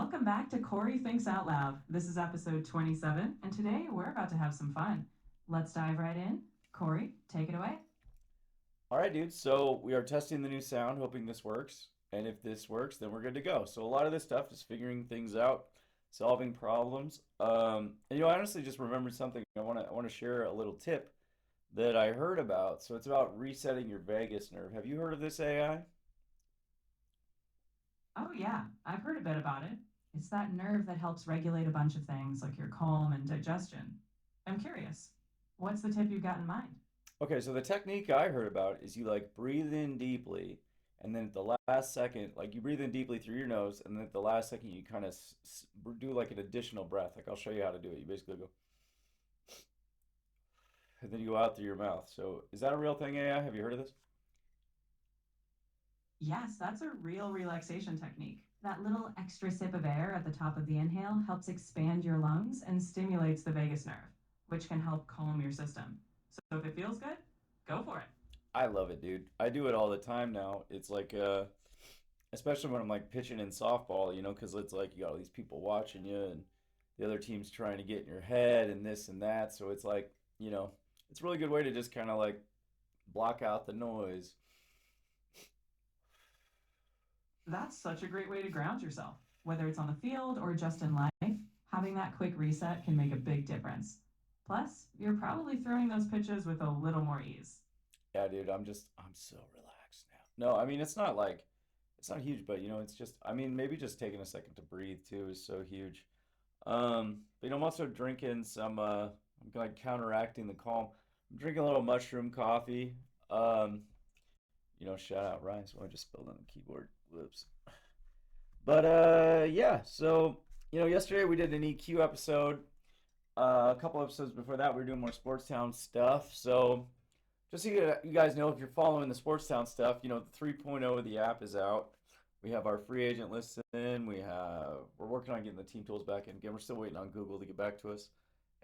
Welcome back to Cory Thinks Out Loud. This is episode 27, and today we're about to have some fun. Let's dive right in. Cory, take it away. All right, dude. So we are testing the new sound, hoping this works. And if this works, then we're good to go. So a lot of this stuff is figuring things out, solving problems. And I honestly just remembered something. I want to share a little tip that I heard about. So it's about resetting your vagus nerve. Have you heard of this AI? Oh, yeah, I've heard a bit about it. It's that nerve that helps regulate a bunch of things like your calm and digestion. I'm curious, what's the tip you've got in mind? Okay, so the technique I heard about is you like breathe in deeply, and then at the last second, like you breathe in deeply through your nose, and then at the last second you kind of do like an additional breath. Like I'll show you how to do it. You basically go, and then you go out through your mouth. So is that a real thing, AI? Have you heard of this? Yes, that's a real relaxation technique. That little extra sip of air at the top of the inhale helps expand your lungs and stimulates the vagus nerve, which can help calm your system. So if it feels good, go for it. I love it, dude. I do it all the time now. It's like, especially when I'm like pitching in softball, because it's like you got all these people watching you and the other team's trying to get in your head and this and that. So it's like, it's a really good way to just kind of like block out the noise. That's such a great way to ground yourself. Whether it's on the field or just in life, having that quick reset can make a big difference. Plus, you're probably throwing those pitches with a little more ease. Yeah, dude, I'm so relaxed now. No, I mean, it's not huge, but it's just, I mean, maybe just taking a second to breathe too is so huge. But I'm also drinking some, I'm like counteracting the calm. I'm drinking a little mushroom coffee. Um, Shout out Ryan, so I just spilled on the keyboard. Whoops. But yeah, so yesterday we did an EQ episode. A couple episodes before that, we were doing more Sports Town stuff. So just so you guys know, if you're following the Sports Town stuff, the 3.0 of the app is out. We have our free agent list in. We're working on getting the team tools back in. Again, we're still waiting on Google to get back to us.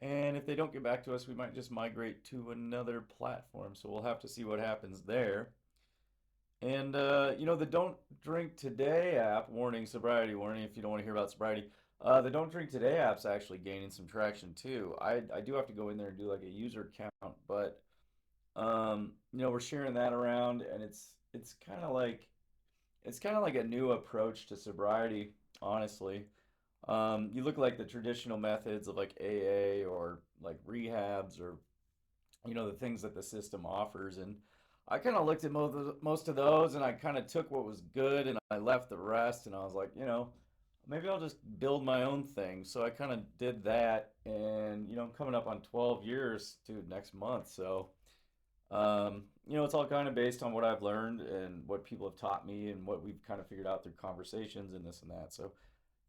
And if they don't get back to us, we might just migrate to another platform. So we'll have to see what happens there. And the Don't Drink Today app, warning, sobriety warning, if you don't want to hear about sobriety. The Don't Drink Today app's actually gaining some traction too. I do have to go in there and do like a user count, but we're sharing that around, and it's kind of like a new approach to sobriety, honestly. You look like the traditional methods of like AA or like rehabs or the things that the system offers. And I kind of looked at most of those and I kind of took what was good and I left the rest. And I was like, maybe I'll just build my own thing. So I kind of did that. And, I'm coming up on 12 years, dude, next month. So, it's all kind of based on what I've learned and what people have taught me and what we've kind of figured out through conversations and this and that. So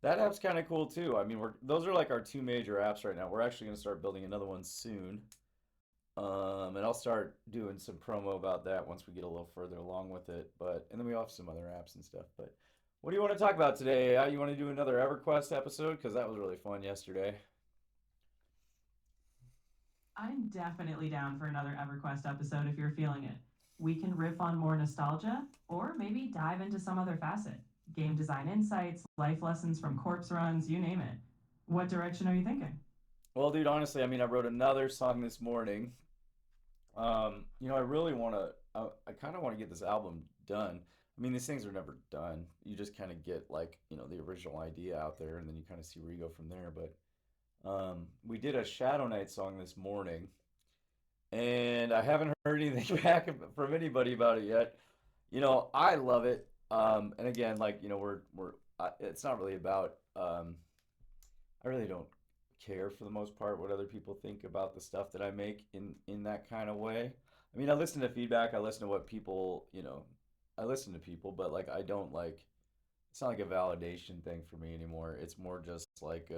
that app's kind of cool too. I mean, those are like our two major apps right now. We're actually going to start building another one soon. And I'll start doing some promo about that once we get a little further along with it. And then we have some other apps and stuff. But what do you want to talk about today? You want to do another EverQuest episode? Because that was really fun yesterday. I'm definitely down for another EverQuest episode if you're feeling it. We can riff on more nostalgia, or maybe dive into some other facet. Game design insights, life lessons from corpse runs, you name it. What direction are you thinking? Well, dude, honestly, I mean, I wrote another song this morning. I really want to, I kind of want to get this album done. I mean, these things are never done. You just kind of get like, the original idea out there and then you kind of see where you go from there. But we did a Shadowknight song this morning and I haven't heard anything back from anybody about it yet. I love it. And again, like, it's not really about, I really don't care for the most part what other people think about the stuff that I make in that kind of way. I mean, I listen to feedback, I listen to what people, I listen to people, but like I don't like it's not like a validation thing for me anymore. It's more just like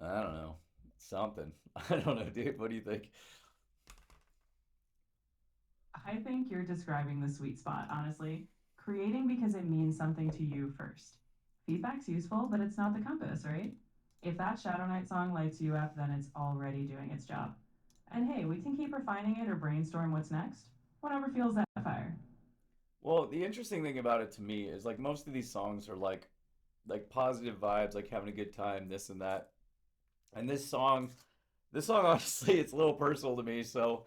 I don't know, something. I don't know, dude. What do you think? I think you're describing the sweet spot, honestly. Creating because it means something to you first. Feedback's useful, but it's not the compass, right? If that Shadow Knight song lights you up, then it's already doing its job. And hey, we can keep refining it or brainstorm what's next. Whatever fuels that fire. Well, the interesting thing about it to me is like most of these songs are like like positive vibes, like having a good time, this and that. And this song honestly, it's a little personal to me. So,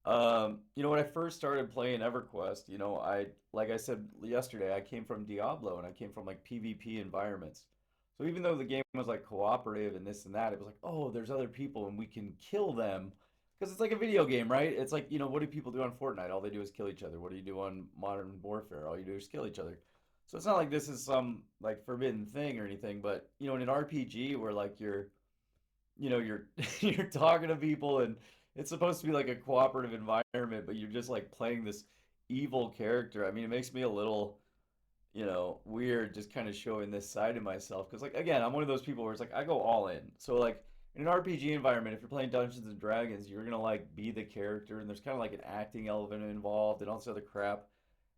when I first started playing Everquest, like I said yesterday, I came from Diablo and I came from like PvP environments. So even though the game was like cooperative and this and that, it was like, oh, there's other people and we can kill them because it's like a video game, right? It's like, what do people do on Fortnite? All they do is kill each other. What do you do on Modern Warfare? All you do is kill each other. So it's not like this is some like forbidden thing or anything, but in an RPG where like you're you're talking to people and it's supposed to be like a cooperative environment, but you're just like playing this evil character. I mean, it makes me a little, weird just kind of showing this side of myself because like again, I'm one of those people where it's like I go all in. So like in an RPG environment, if you're playing Dungeons and Dragons, you're gonna like be the character and there's kind of like an acting element involved and all this other crap.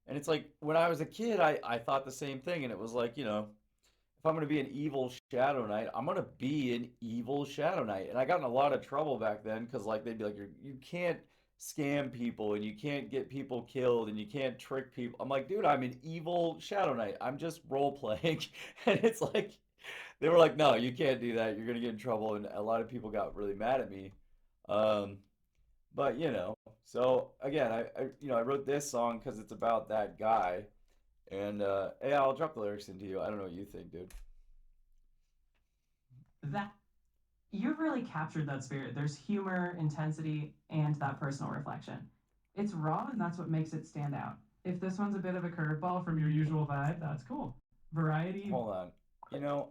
And it's like when I was a kid, I thought the same thing and it was like, if I'm going to be an evil Shadow Knight, I'm going to be an evil Shadow Knight. And I got in a lot of trouble back then because like they'd be like, you can't scam people and you can't get people killed and you can't trick people. I'm like, dude, I'm an evil Shadow Knight. I'm just role playing. And it's like, they were like, no, you can't do that. You're going to get in trouble. And a lot of people got really mad at me. Um, but so again, I wrote this song because it's about that guy. And hey, I'll drop the lyrics into you. I don't know what you think, dude. That you've really captured that spirit. There's humor, intensity, and that personal reflection. It's raw, and that's what makes it stand out. If this one's a bit of a curveball from your usual vibe, that's cool. Variety. Hold on.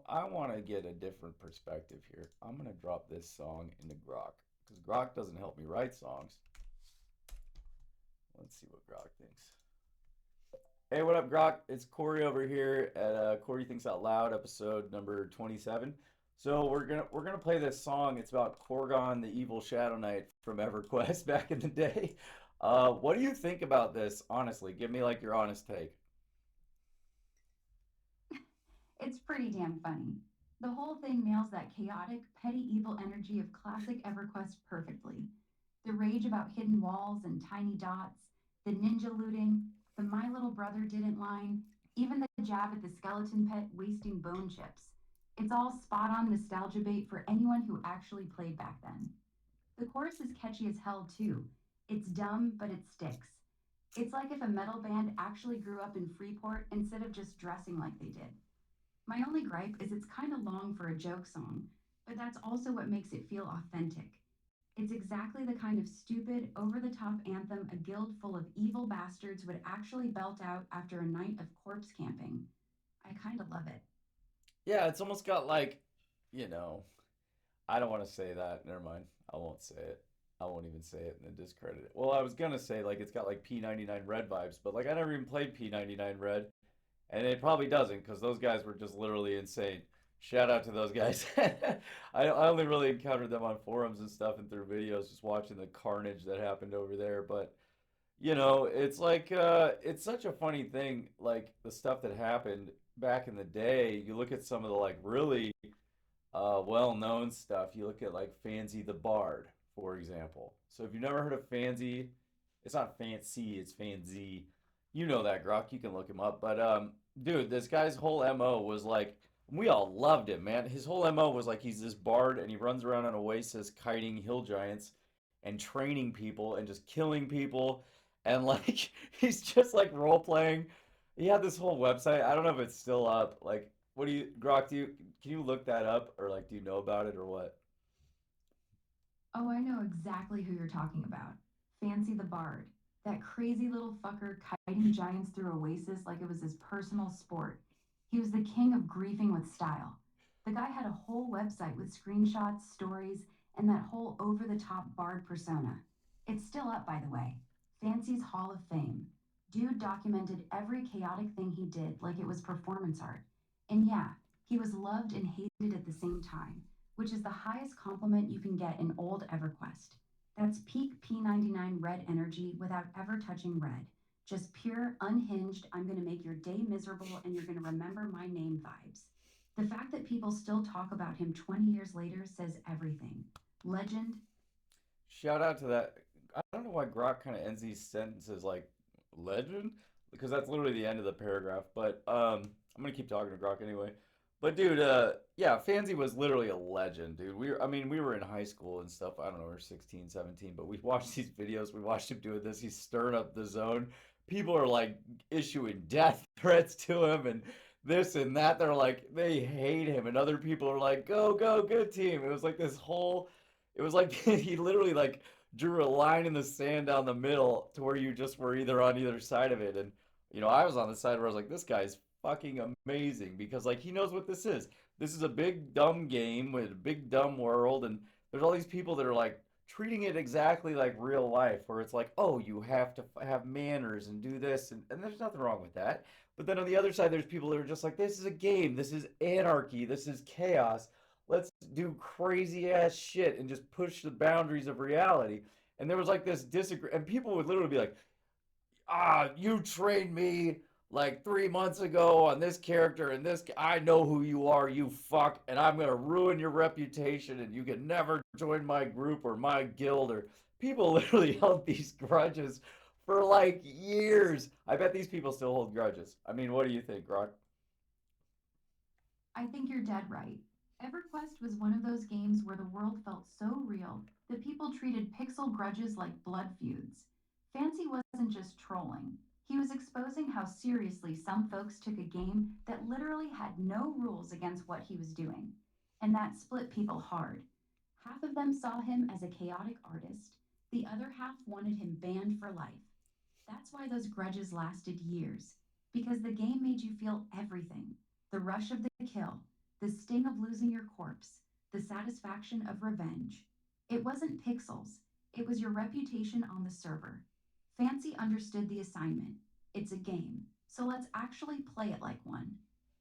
I want to get a different perspective here. I'm going to drop this song into Grok because Grok doesn't help me write songs. Let's see what Grok thinks. Hey, what up, Grok? It's Cory over here at Cory Thinks Out Loud, episode number 27. So we're gonna play this song. It's about Korgon, the evil Shadow Knight from EverQuest back in the day. What do you think about this? Honestly, give me like your honest take. It's pretty damn funny. The whole thing nails that chaotic, petty evil energy of classic EverQuest perfectly. The rage about hidden walls and tiny dots, the ninja looting, the my little brother didn't line, even the jab at the skeleton pet wasting bone chips. It's all spot on nostalgia bait for anyone who actually played back then. The chorus is catchy as hell, too. It's dumb, but it sticks. It's like if a metal band actually grew up in Freeport instead of just dressing like they did. My only gripe is it's kind of long for a joke song, but that's also what makes it feel authentic. It's exactly the kind of stupid, over the top anthem a guild full of evil bastards would actually belt out after a night of corpse camping. I kind of love it. Yeah, it's almost got like, you know, I don't want to say that. Never mind. I won't say it. I won't even say it and then discredit it. Well, I was gonna say like it's got like P99 Red vibes, but like I never even played P99 Red. And it probably doesn't because those guys were just literally insane. Shout out to those guys. I only really encountered them on forums and stuff and through videos, just watching the carnage that happened over there. But it's like it's such a funny thing, like the stuff that happened back in the day. You look at some of the like really well-known stuff. You look at like Fancy the Bard, for example. So if you've never heard of Fancy, it's not Fancy, it's Fanzy. You know that, Grok. You can look him up. But dude, this guy's whole MO was like we all loved him, man. His whole MO was like he's this bard and he runs around on Oasis kiting hill giants and training people and just killing people and like he's just like role playing. He had this whole website. I don't know if it's still up. Like, what do you, Grok? Can you look that up or like do you know about it or what? Oh, I know exactly who you're talking about. Fancy the Bard. That crazy little fucker kiting giants through Oasis like it was his personal sport. He was the king of griefing with style. The guy had a whole website with screenshots, stories, and that whole over the top bard persona. It's still up, by the way. Fancy's Hall of Fame. Dude documented every chaotic thing he did like it was performance art. And yeah, he was loved and hated at the same time, which is the highest compliment you can get in old EverQuest. That's peak P99 red energy without ever touching red. Just pure, unhinged, I'm going to make your day miserable and you're going to remember my name vibes. The fact that people still talk about him 20 years later says everything. Legend. Shout out to that. I don't know why Grok kind of ends these sentences like legend because that's literally the end of the paragraph. But I'm gonna keep talking to Grok anyway. But dude, yeah, Fancy was literally a legend, dude. I mean, we were in high school and stuff. I don't know, we were 16, 17, but we watched these videos. We watched him doing this. He's stirring up the zone. People are like issuing death threats to him and this and that. They're like, they hate him. And other people are like, go, go, good team. It was like this whole, it was like he literally like drew a line in the sand down the middle to where you just were either on either side of it. And, I was on the side where I was like, this guy's fucking amazing because like he knows what this is. This is a big dumb game with a big dumb world, and there's all these people that are like treating it exactly like real life, where it's like, oh, you have to have manners and do this, and there's nothing wrong with that. But then on the other side, there's people that are just like, this is a game, this is anarchy, this is chaos. Let's do crazy ass shit and just push the boundaries of reality. And there was like this disagree, and people would literally be like, you trained me like 3 months ago on this character and this. I know who you are, you fuck, and I'm gonna ruin your reputation, and you can never join my group or my guild. Or people literally held these grudges for like years. I bet these people still hold grudges. I mean, what do you think, Rock? I think you're dead right. EverQuest was one of those games where the world felt so real that people treated pixel grudges like blood feuds. Fancy wasn't just trolling, he was exposing how seriously some folks took a game that literally had no rules against what he was doing. And that split people hard. Half of them saw him as a chaotic artist, the other half wanted him banned for life. That's why those grudges lasted years, because the game made you feel everything: the rush of the kill, the sting of losing your corpse, the satisfaction of revenge. It wasn't pixels, it was your reputation on the server. Fancy understood the assignment. It's a game, so let's actually play it like one.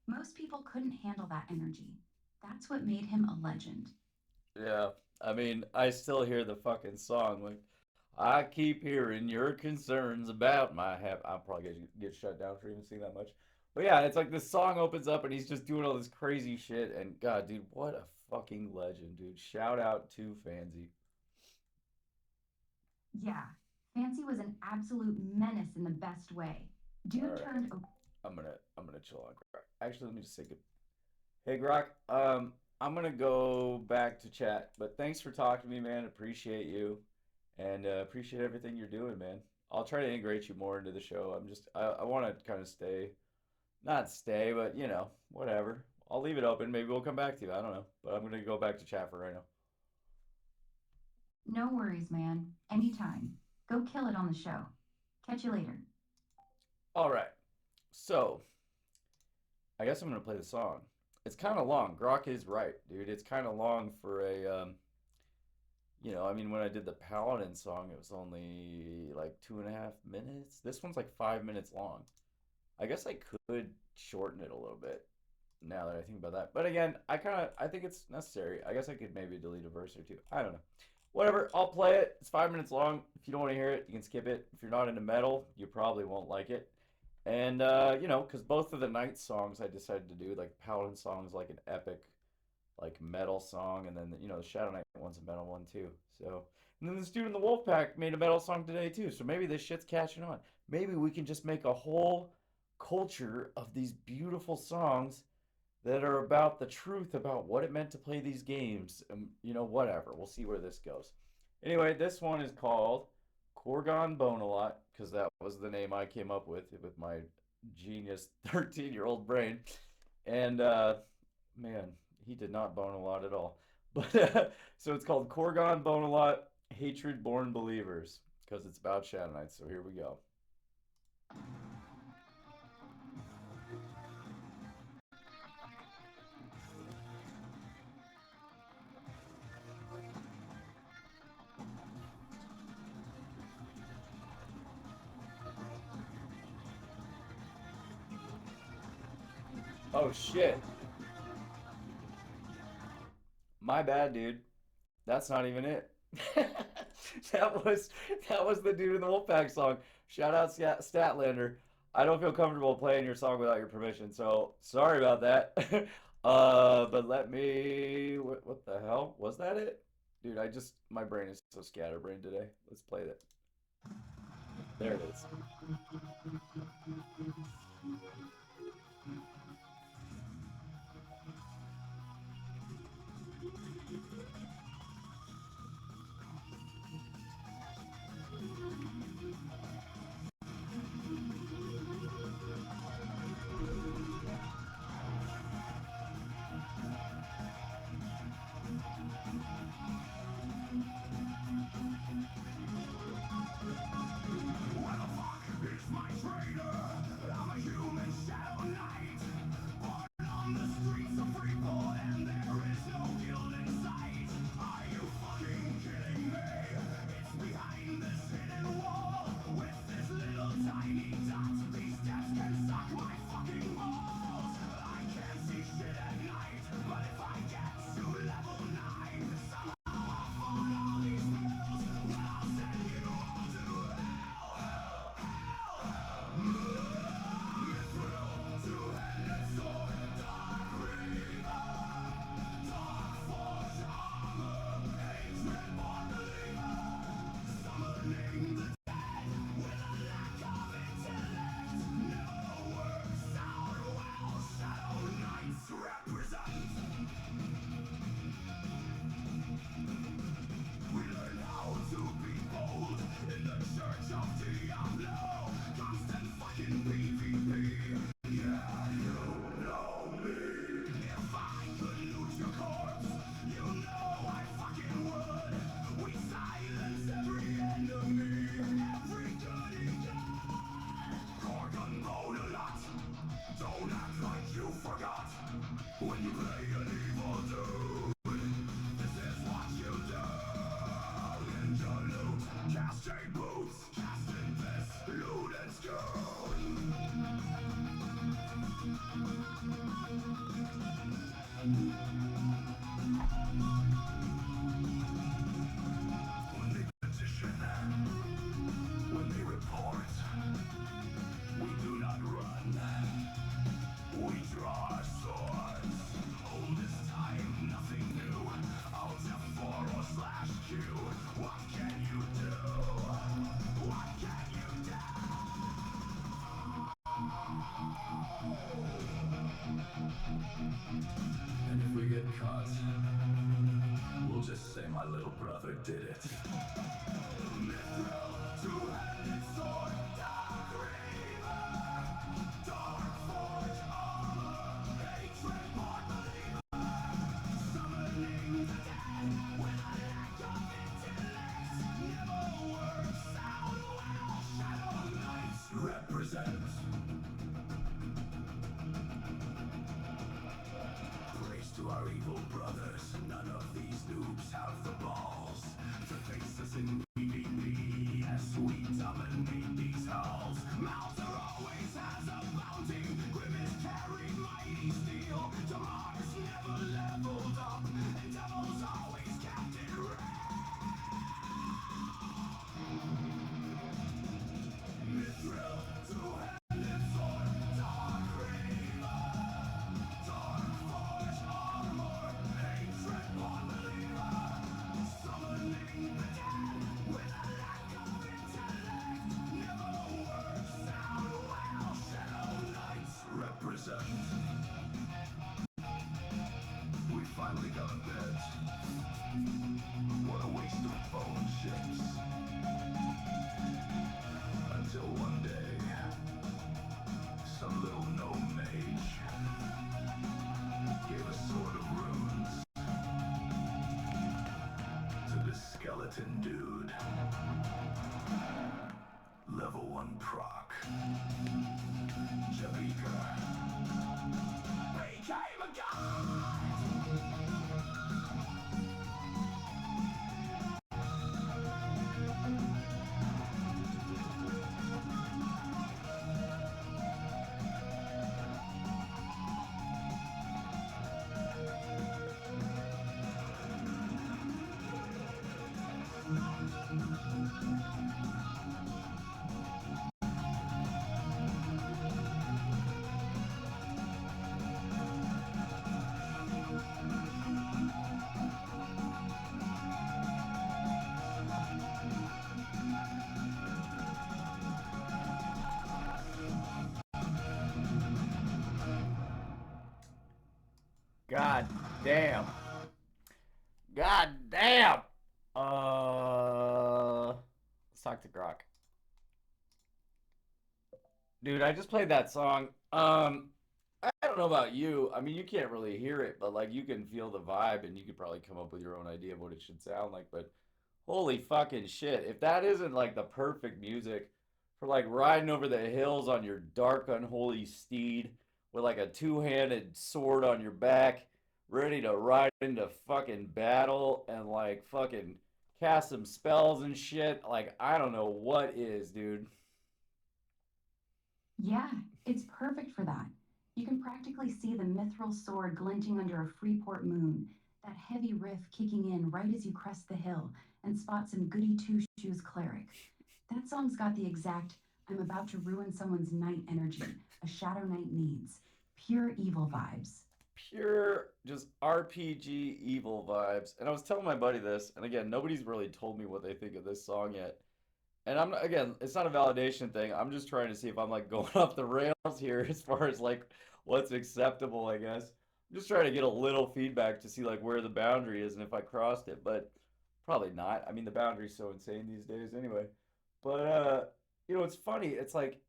Most people couldn't handle that energy. That's what made him a legend. Yeah, I mean, I still hear the fucking song. Like, I keep hearing your concerns about my hap. I'm probably gonna get shut down for even singing that much. But yeah, it's like this song opens up and he's just doing all this crazy shit. And God, dude, what a fucking legend, dude. Shout out to Fanzy. Yeah, Fancy was an absolute menace in the best way. All Dude right, turned. I'm gonna chill on Grok. Actually, let me just say good. Hey, Grok. I'm gonna go back to chat. But thanks for talking to me, man. Appreciate you, and appreciate everything you're doing, man. I'll try to integrate you more into the show. I want to kind of stay, not stay, but whatever. I'll leave it open. Maybe we'll come back to you. I don't know, but I'm gonna go back to chat for right now. No worries, man. Anytime. Go kill it on the show. Catch you later. All right. So I guess I'm gonna play the song. It's kind of long. Grok is right, dude. It's kind of long for a I mean, when I did the Paladin song, it was only like 2.5 minutes. This one's like 5 minutes long. I guess I could shorten it a little bit now that I think about that. But again, I think it's necessary. I guess I could maybe delete a verse or two. I don't know. Whatever, I'll play it. It's 5 minutes long. If you don't want to hear it, you can skip it. If you're not into metal, you probably won't like it. And because both of the Night songs I decided to do, like Paladin song is like an epic like metal song, and then the Shadowknight one's a metal one too. So, and then this dude in the Wolfpack made a metal song today too. So maybe this shit's catching on. Maybe we can just make a whole culture of these beautiful songs that are about the truth about what it meant to play these games. And whatever. We'll see where this goes. Anyway, this one is called Corgon Bonalot because that was the name I came up with my genius 13-year-old brain. And man, he did not bone a lot at all. But so it's called Corgon Bone a Lot Hatred Born Believers because it's about Shadowknight. So here we go. Oh shit. My bad, dude. That's not even it. that was that was the dude in the Wolfpack song. Shout out Statlander. I don't feel comfortable playing your song without your permission, so sorry about that. But let me. What the hell was that? It, dude. My brain is so scatterbrained today. Let's play that. There it is. cut. We'll just say my little brother did it. Mithril, two-handed sword, dark reaver, dark forge armor, hatred born believer, summoning the dead with a lack of intellect. Never works out well. Shadowknight represents. Praise to our evil brothers. None of these noobs have the balls to face us in PvP as we dominate these halls. Mounter always has a bounty. Grimace carried mighty steel. Mars never leveled up, and Devil's always kept it real. Mithril, two-handed sword, dark reaver, dark forge armor, hatred born believer, summoning the dead with a lack of intellect. Never works out well. Shadowknights represent. We finally got a bed. What a waste of bone ships. Until one day, some little gnome mage gave a sword of runes to this skeleton dude. Level 1 proc. Jabika became a god! God damn. God damn. Let's talk to Grok. Dude, I just played that song. I don't know about you. I mean, you can't really hear it, but like you can feel the vibe and you could probably come up with your own idea of what it should sound like. But holy fucking shit. If that isn't like the perfect music for like riding over the hills on your dark, unholy steed with like a two-handed sword on your back, ready to ride into fucking battle and like fucking cast some spells and shit. Like, I don't know what is, dude. Yeah, it's perfect for that. You can practically see the mithril sword glinting under a Freeport moon, that heavy riff kicking in right as you crest the hill and spot some goody two-shoes cleric. That song's got the exact I'm about to ruin someone's night energy a Shadowknight needs. Pure evil vibes. Pure just RPG evil vibes. And I was telling my buddy this, and again, nobody's really told me what they think of this song yet. And I'm not, again, it's not a validation thing. I'm just trying to see if I'm like going off the rails here as far as like what's acceptable, I guess. I'm just trying to get a little feedback to see like where the boundary is and if I crossed it, but probably not. I mean, the boundary's so insane these days anyway. But it's funny. It's like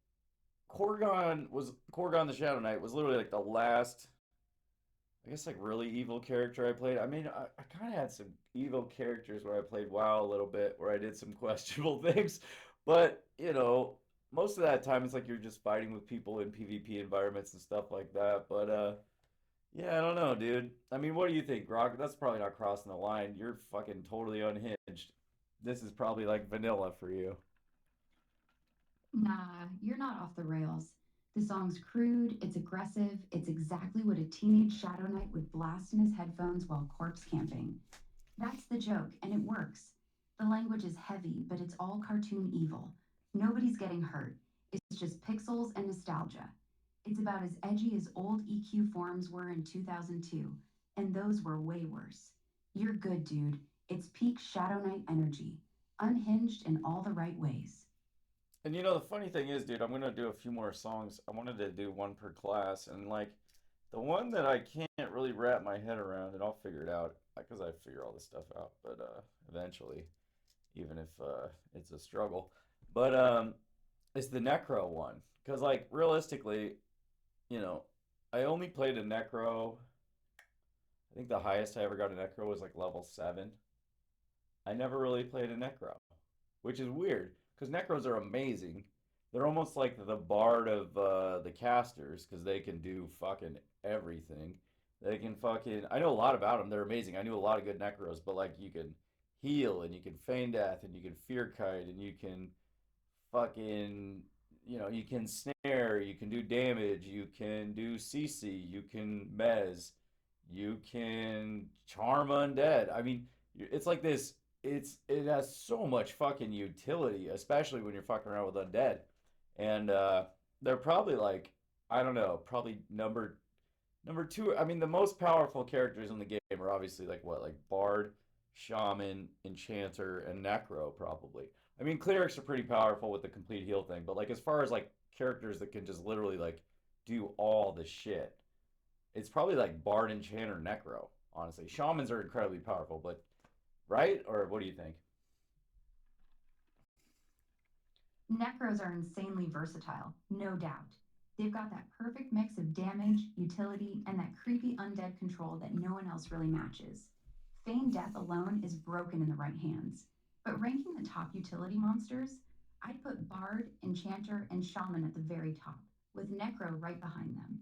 Korgon the Shadow Knight was literally like the last, I guess, like really evil character I played. I mean, I kind of had some evil characters where I played WoW a little bit, where I did some questionable things, but most of that time it's like you're just fighting with people in PvP environments and stuff like that. But yeah, I don't know, dude. I mean, what do you think, Grok? That's probably not crossing the line. You're fucking totally unhinged. This is probably like vanilla for you. Nah, you're not off the rails. The song's crude, it's aggressive, it's exactly what a teenage Shadow Knight would blast in his headphones while corpse camping. That's the joke, and it works. The language is heavy, but it's all cartoon evil. Nobody's getting hurt. It's just pixels and nostalgia. It's about as edgy as old EQ forms were in 2002, and those were way worse. You're good, dude. It's peak Shadow Knight energy, unhinged in all the right ways. And the funny thing is, dude, I'm gonna do a few more songs. I wanted to do one per class, and like The one that I can't really wrap my head around, and I'll figure it out because I figure all this stuff out, but eventually, even if it's a struggle. But it's the Necro one because, like, realistically, you know, I only played a Necro. I think the highest I ever got a Necro was like level 7. I never really played a Necro, which is weird because Necros are amazing. They're almost like the bard of the casters because they can do fucking everything. They can fucking. I know a lot about them. They're amazing. I knew a lot of good Necros, but like you can heal and you can feign death and you can fear kite and you can fucking. You can snare, you can do damage, you can do CC, you can mez, you can charm undead. I mean, it's like this it has so much fucking utility, especially when you're fucking around with undead. And they're probably like I don't know, probably number two. I mean, the most powerful characters in the game are obviously like what, like Bard, Shaman, Enchanter, and Necro probably. I mean, clerics are pretty powerful with the complete heal thing, but like as far as like characters that can just literally like do all the shit, it's probably like Bard, Enchanter, Necro. Honestly, Shamans are incredibly powerful, but right? Or what do you think? Necros are insanely versatile, no doubt. They've got that perfect mix of damage, utility, and that creepy undead control that no one else really matches. Feign Death alone is broken in the right hands. But ranking the top utility monsters, I'd put Bard, Enchanter, and Shaman at the very top, with Necro right behind them.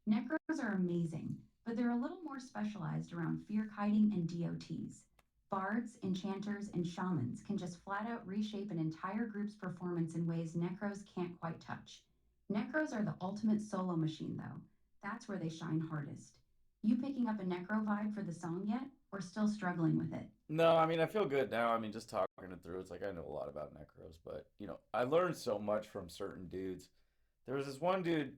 Necros are amazing, but they're a little more specialized around fear kiting and DOTs. Bards, enchanters, and shamans can just flat out reshape an entire group's performance in ways Necros can't quite touch. Necros are the ultimate solo machine, though. That's where they shine hardest. You picking up a Necro vibe for the song yet, or still struggling with it? No, I mean I feel good now. I mean just talking it through, it's like I know a lot about Necros, but I learned so much from certain dudes. There was this one dude,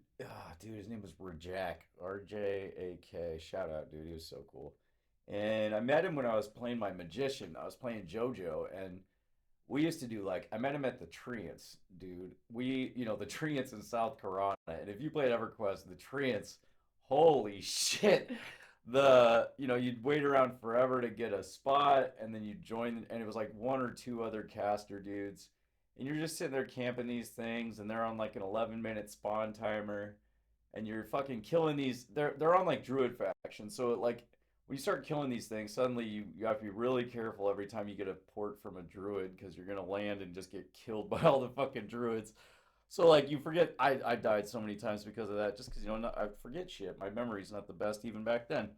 dude, his name was Rajak, RJAK. Shout out, dude. He was so cool. And I met him when I was playing my magician. I was playing JoJo, and we used to do like I met him at the Treants, dude. The Treants in South Carolina, and if you played EverQuest, the Treants, holy shit! You'd wait around forever to get a spot, and then you'd join, and it was like one or two other caster dudes, and you're just sitting there camping these things, and they're on like an 11-minute spawn timer, and you're fucking killing these. They're on like druid faction, so like when you start killing these things, suddenly you have to be really careful every time you get a port from a druid because you're gonna land and just get killed by all the fucking druids. So like you forget, I died so many times because of that, just because I forget shit. My memory's not the best even back then.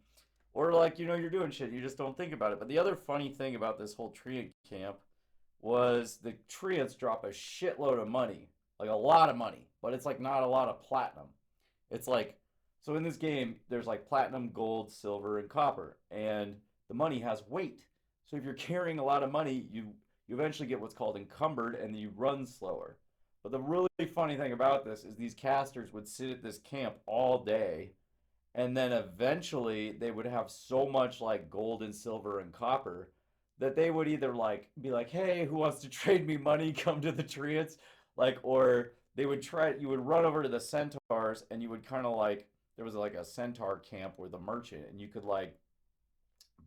Or like you're doing shit, you just don't think about it. But the other funny thing about this whole Treant camp was the Treants drop a shitload of money, like a lot of money, but it's like not a lot of platinum. It's like so in this game, there's like platinum, gold, silver, and copper, and the money has weight. So if you're carrying a lot of money, you eventually get what's called encumbered, and you run slower. But the really funny thing about this is these casters would sit at this camp all day, and then eventually they would have so much like gold and silver and copper that they would either like be like, "Hey, who wants to trade me money? Come to the Treants," like, or they would try. You would run over to the centaurs, and you would kind of like there was like a centaur camp with a merchant, and you could like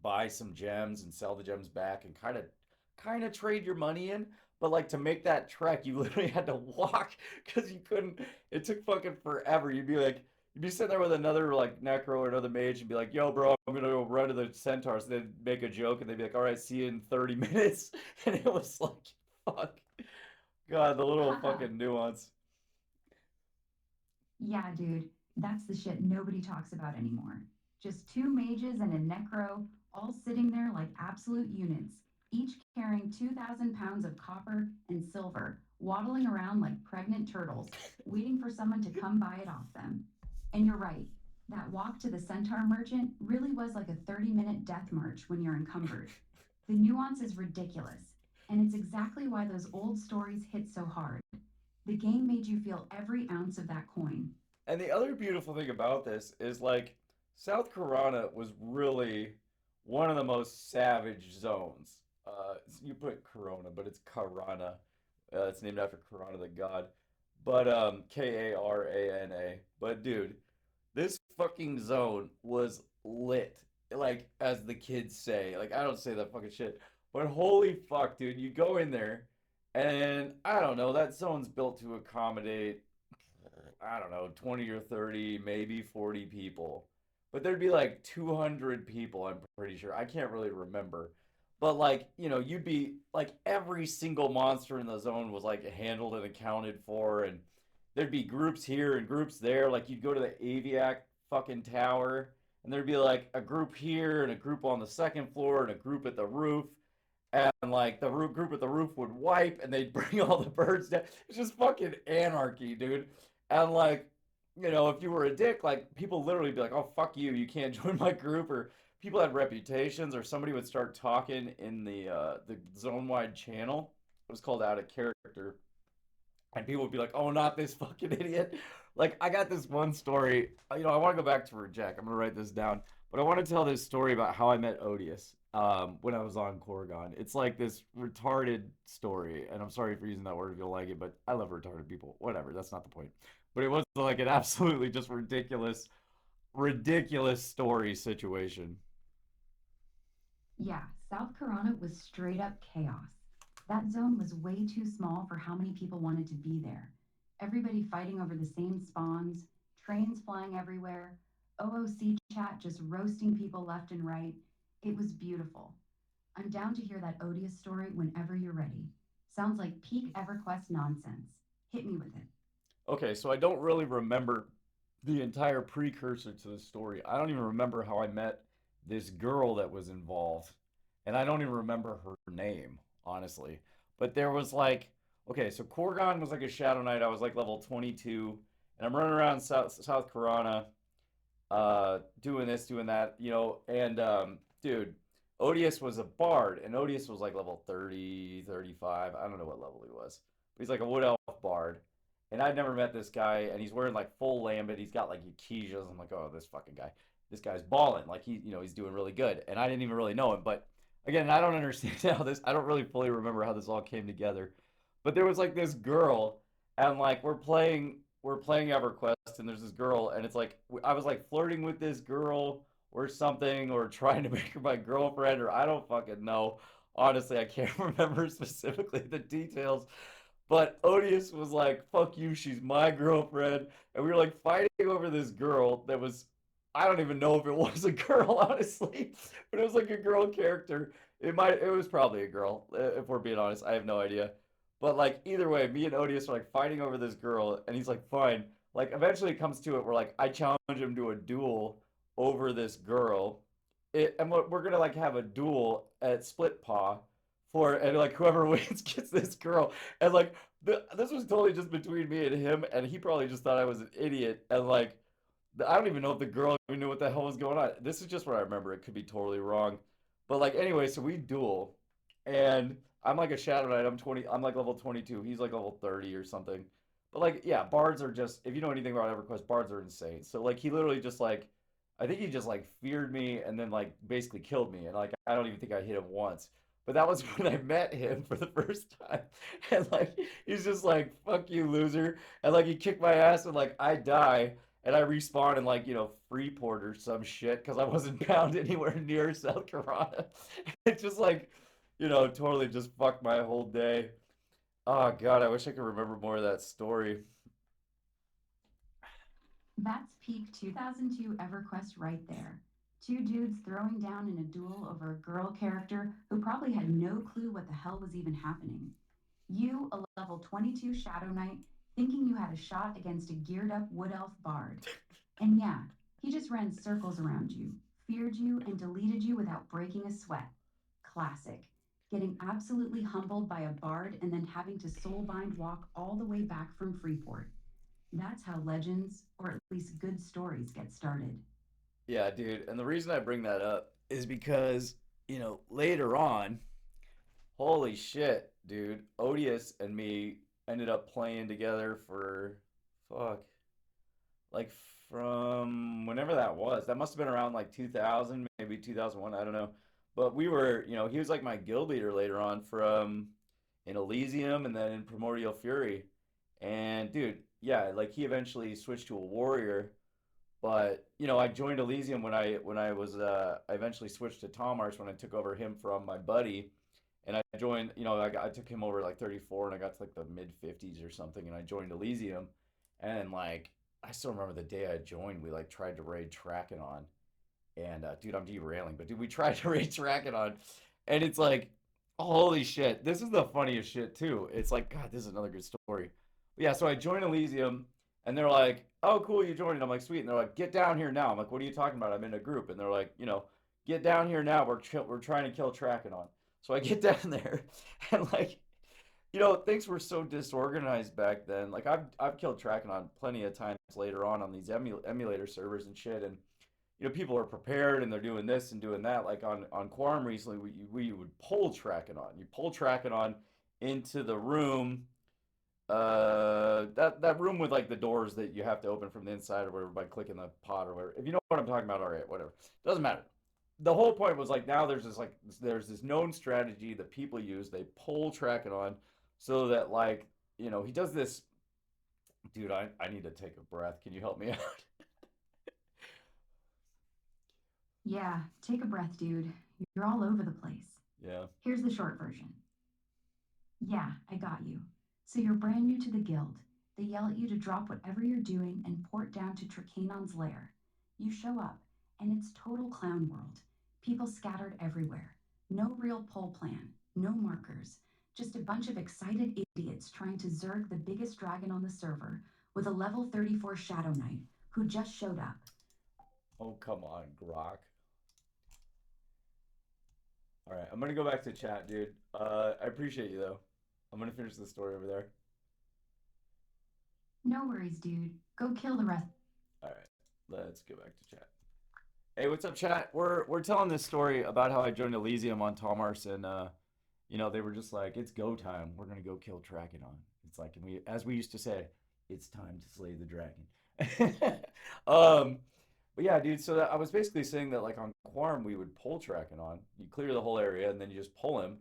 buy some gems and sell the gems back, and kind of trade your money in. But like to make that trek, you literally had to walk because you couldn't. It took fucking forever. You'd be sitting there with another like necro or another mage and be like, "Yo, bro, I'm gonna go run to the centaurs." And they'd make a joke and they'd be like, "All right, see you in 30 minutes." And it was like, fuck, God, the little fucking nuance. Yeah, dude, that's the shit nobody talks about anymore. Just two mages and a necro, all sitting there like absolute units, each carrying 2,000 pounds of copper and silver, waddling around like pregnant turtles, waiting for someone to come buy it off them. And you're right, that walk to the centaur merchant really was like a 30-minute death march when you're encumbered. The nuance is ridiculous, and it's exactly why those old stories hit so hard. The game made you feel every ounce of that coin. And the other beautiful thing about this is like South Carolina was really one of the most savage zones. You put Corona, but it's Karana. It's named after Karana, the god. But Karana. But dude, This fucking zone was lit. Like, as the kids say. Like, I don't say that fucking shit. But holy fuck, dude. You go in there, and I don't know, that zone's built to accommodate, I don't know, 20 or 30, maybe 40 people. But there'd be like 200 people, I'm pretty sure. I can't really remember. But like, you'd be like every single monster in the zone was like handled and accounted for, and there'd be groups here and groups there. Like you'd go to the Aviac fucking tower, and there'd be like a group here and a group on the second floor and a group at the roof, and like the group at the roof would wipe and they'd bring all the birds down. It's just fucking anarchy, dude. And like, if you were a dick, like people literally be like, "Oh fuck you, you can't join my group," or people had reputations, or somebody would start talking in the zone wide channel. It was called Out of Character, and people would be like, "Oh, not this fucking idiot." Like I got this one story. I want to go back to Reject. I'm gonna write this down, but I want to tell this story about how I met Odious when I was on Corrigan. It's like this retarded story, and I'm sorry for using that word if you don't like it, but I love retarded people. Whatever, that's not the point. But it was like an absolutely just ridiculous, ridiculous story situation. Yeah, South Corona was straight up chaos. That zone was way too small for how many people wanted to be there. Everybody fighting over the same spawns, trains flying everywhere, OOC chat just roasting people left and right. It was beautiful. I'm down to hear that odious story whenever you're ready. Sounds like peak EverQuest nonsense. Hit me with it. Okay, so I don't really remember the entire precursor to the story. I don't even remember how I met this girl that was involved. And I don't even remember her name, honestly. But there was like, okay, so Korgon was like a Shadow Knight. I was like level 22. And I'm running around South Corona, doing this, doing that, and dude, Odious was a bard, and Odious was like level 30, 35. I don't know what level he was. But he's like a wood elf bard. And I'd never met this guy, and he's wearing like full lambent. He's got like Yakishas. I'm like, oh, this fucking guy. This guy's balling. Like he's doing really good. And I didn't even really know him. But again, I don't understand how this. I don't really fully remember how this all came together. But there was like this girl, and like we're playing EverQuest, and there's this girl, and it's like I was like flirting with this girl or something, or trying to make her my girlfriend, or I don't fucking know. Honestly, I can't remember specifically the details. But Odious was like, "Fuck you, she's my girlfriend," and we were like fighting over this girl that was. I don't even know if it was a girl, honestly, but it was like a girl character. It was probably a girl, if we're being honest. I have no idea. But like either way, me and Odious are like fighting over this girl, and he's like, "Fine." Like eventually it comes to it where like I challenge him to a duel over this girl. And we're gonna like have a duel at Split Paw and like whoever wins gets this girl. And like this was totally just between me and him, and he probably just thought I was an idiot. And like I don't even know if the girl even knew what the hell was going on. This is just what I remember. It could be totally wrong. But like anyway, so we duel, and I'm like a Shadow Knight. I'm 20. I'm like level 22. He's like level 30 or something. But like yeah, bards are just, if you know anything about EverQuest, bards are insane. So like he literally just like, I think he just like feared me and then like basically killed me. And like I don't even think I hit him once. But that was when I met him for the first time. And like he's just like, "Fuck you, loser." And like he kicked my ass, and like I die, and I respawn in like, Freeport or some shit because I wasn't bound anywhere near South Carolina. It just like, totally just fucked my whole day. Oh God, I wish I could remember more of that story. That's peak 2002 EverQuest right there. Two dudes throwing down in a duel over a girl character who probably had no clue what the hell was even happening. You, a level 22 Shadow Knight, thinking you had a shot against a geared up Wood Elf Bard. And yeah, he just ran circles around you, feared you, and deleted you without breaking a sweat. Classic. Getting absolutely humbled by a bard and then having to soulbind walk all the way back from Freeport. That's how legends, or at least good stories, get started. Yeah, dude. And the reason I bring that up is because, later on, holy shit, dude, Odious and me ended up playing together for, fuck, like from whenever that was. That must have been around like 2000, maybe 2001, I don't know. But we were, he was like my guild leader later on from in Elysium and then in Primordial Fury. And dude, yeah, like he eventually switched to a warrior, But I joined Elysium when I was I eventually switched to Tomars when I took over him from my buddy, and I joined. I took him over like 34, and I got to like the mid 50s or something, and I joined Elysium, and like I still remember the day I joined. We like tried to raid Trakenon, and dude, I'm derailing, but dude, we tried to raid Trakenon, and it's like, holy shit, this is the funniest shit too. It's like, God, this is another good story. But yeah, so I joined Elysium, and they're like, oh, cool, you joined. And I'm like, sweet. And they're like, get down here now. I'm like, what are you talking about? I'm in a group, and they're like, get down here now. We're trying to kill Trakenon. So I get down there, and like, things were so disorganized back then. Like I've killed Trakenon plenty of times later on these emulator servers and shit, and people are prepared and they're doing this and doing that. Like on Quorum recently, we would pull tracking on. You pull tracking on into the room. That room with like the doors that you have to open from the inside or whatever by clicking the pot or whatever. If you know what I'm talking about, all right, whatever. Doesn't matter. The whole point was like now there's this known strategy that people use. They pull tracking on so that like he does this. Dude, I need to take a breath. Can you help me out? Yeah, take a breath, dude. You're all over the place. Yeah. Here's the short version. Yeah, I got you. So you're brand new to the guild. They yell at you to drop whatever you're doing and port down to Trakanon's lair. You show up, and it's total clown world. People scattered everywhere. No real poll plan, no markers. Just a bunch of excited idiots trying to zerg the biggest dragon on the server with a level 34 Shadowknight who just showed up. Oh, come on, Grok. All right, I'm gonna go back to chat, dude. I appreciate you though. I'm gonna finish the story over there. No worries, dude. Go kill the rest. All right, let's go back to chat. Hey, what's up, chat? We're telling this story about how I joined Elysium on Tomars, and they were just like, it's go time. We're gonna go kill Trakenon. It's like, and as we used to say, it's time to slay the dragon. um, but yeah, dude. So I was basically saying that like on Quorum we would pull Trakenon. You clear the whole area, and then you just pull him,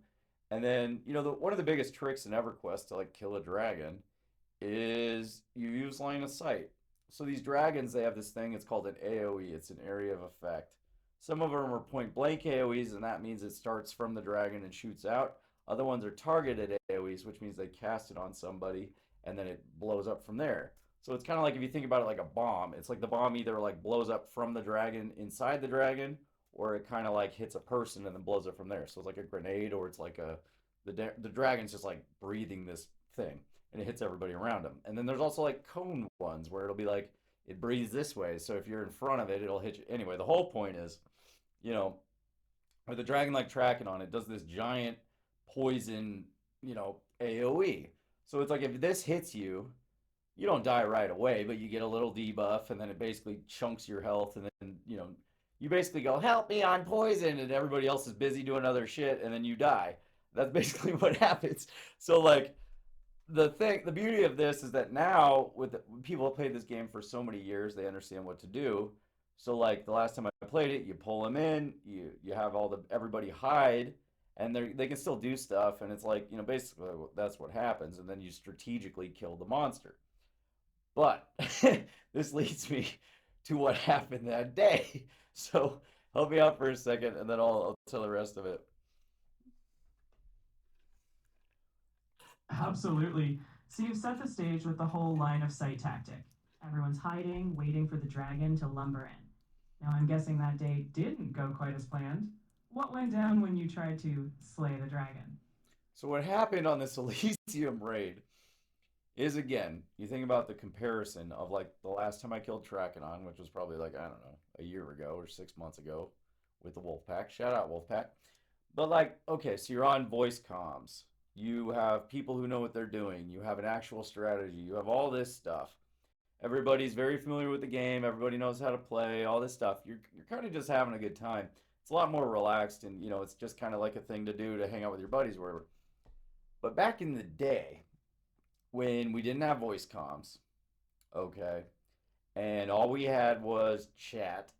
and then one of the biggest tricks in EverQuest to like kill a dragon is you use line of sight. So these dragons, they have this thing, it's called an AoE, it's an area of effect. Some of them are point blank AoEs, and that means it starts from the dragon and shoots out. Other ones are targeted AoEs, which means they cast it on somebody and then it blows up from there. So it's kind of like if you think about it like a bomb, it's like the bomb either like blows up from the dragon inside the dragon, or it kind of like hits a person and then blows up from there. So it's like a grenade, or it's like the dragon's just like breathing this thing and it hits everybody around them. And then there's also like cone ones where it'll be like it breathes this way, so if you're in front of it, it'll hit you. Anyway, the whole point is, you know, with the dragon like tracking on it does this giant poison, AoE. So it's like if this hits you, you don't die right away, but you get a little debuff, and then it basically chunks your health, and then you basically go, help me, I'm poisoned, and everybody else is busy doing other shit, and then you die. That's basically what happens. So like the beauty of this is that now people have played this game for so many years, they understand what to do. So like the last time I played it, you pull them in, you have everybody hide, and they can still do stuff, and it's like basically that's what happens, and then you strategically kill the monster. But this leads me to what happened that day. So help me out for a second, and then I'll tell the rest of it. Absolutely. So you've set the stage with the whole line of sight tactic. Everyone's hiding, waiting for the dragon to lumber in. Now I'm guessing that day didn't go quite as planned. What went down when you tried to slay the dragon? So what happened on this Elysium raid is, again, you think about the comparison of like the last time I killed Trakenon, which was probably like, I don't know, a year ago or 6 months ago with the Wolfpack. Shout out Wolfpack. But like, okay, so you're on voice comms. You have people who know what they're doing. You have an actual strategy. You have all this stuff. Everybody's very familiar with the game. Everybody knows how to play, all this stuff. You're kind of just having a good time. It's a lot more relaxed, and it's just kind of like a thing to do to hang out with your buddies or whatever. But back in the day, when we didn't have voice comms, okay, and all we had was chat.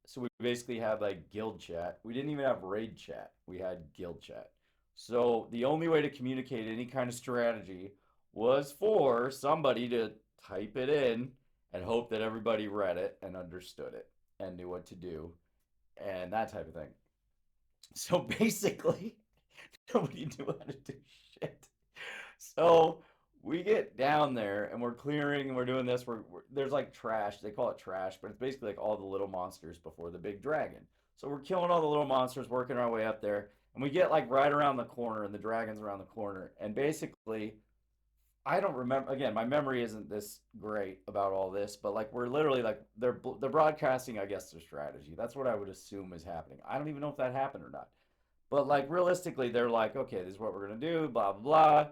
So we basically had like guild chat. We didn't even have raid chat. We had guild chat. So the only way to communicate any kind of strategy was for somebody to type it in and hope that everybody read it and understood it and knew what to do and that type of thing. So basically, nobody knew how to do shit. So we get down there and we're clearing and we're doing this. There's like trash. They call it trash, but it's basically like all the little monsters before the big dragon. So we're killing all the little monsters, working our way up there, and we get like right around the corner, and the dragon's around the corner. And basically, I don't remember. Again, my memory isn't this great about all this, but like we're literally like they're broadcasting, I guess, their strategy. That's what I would assume is happening. I don't even know if that happened or not. But like realistically, they're like, okay, this is what we're gonna do, blah blah blah.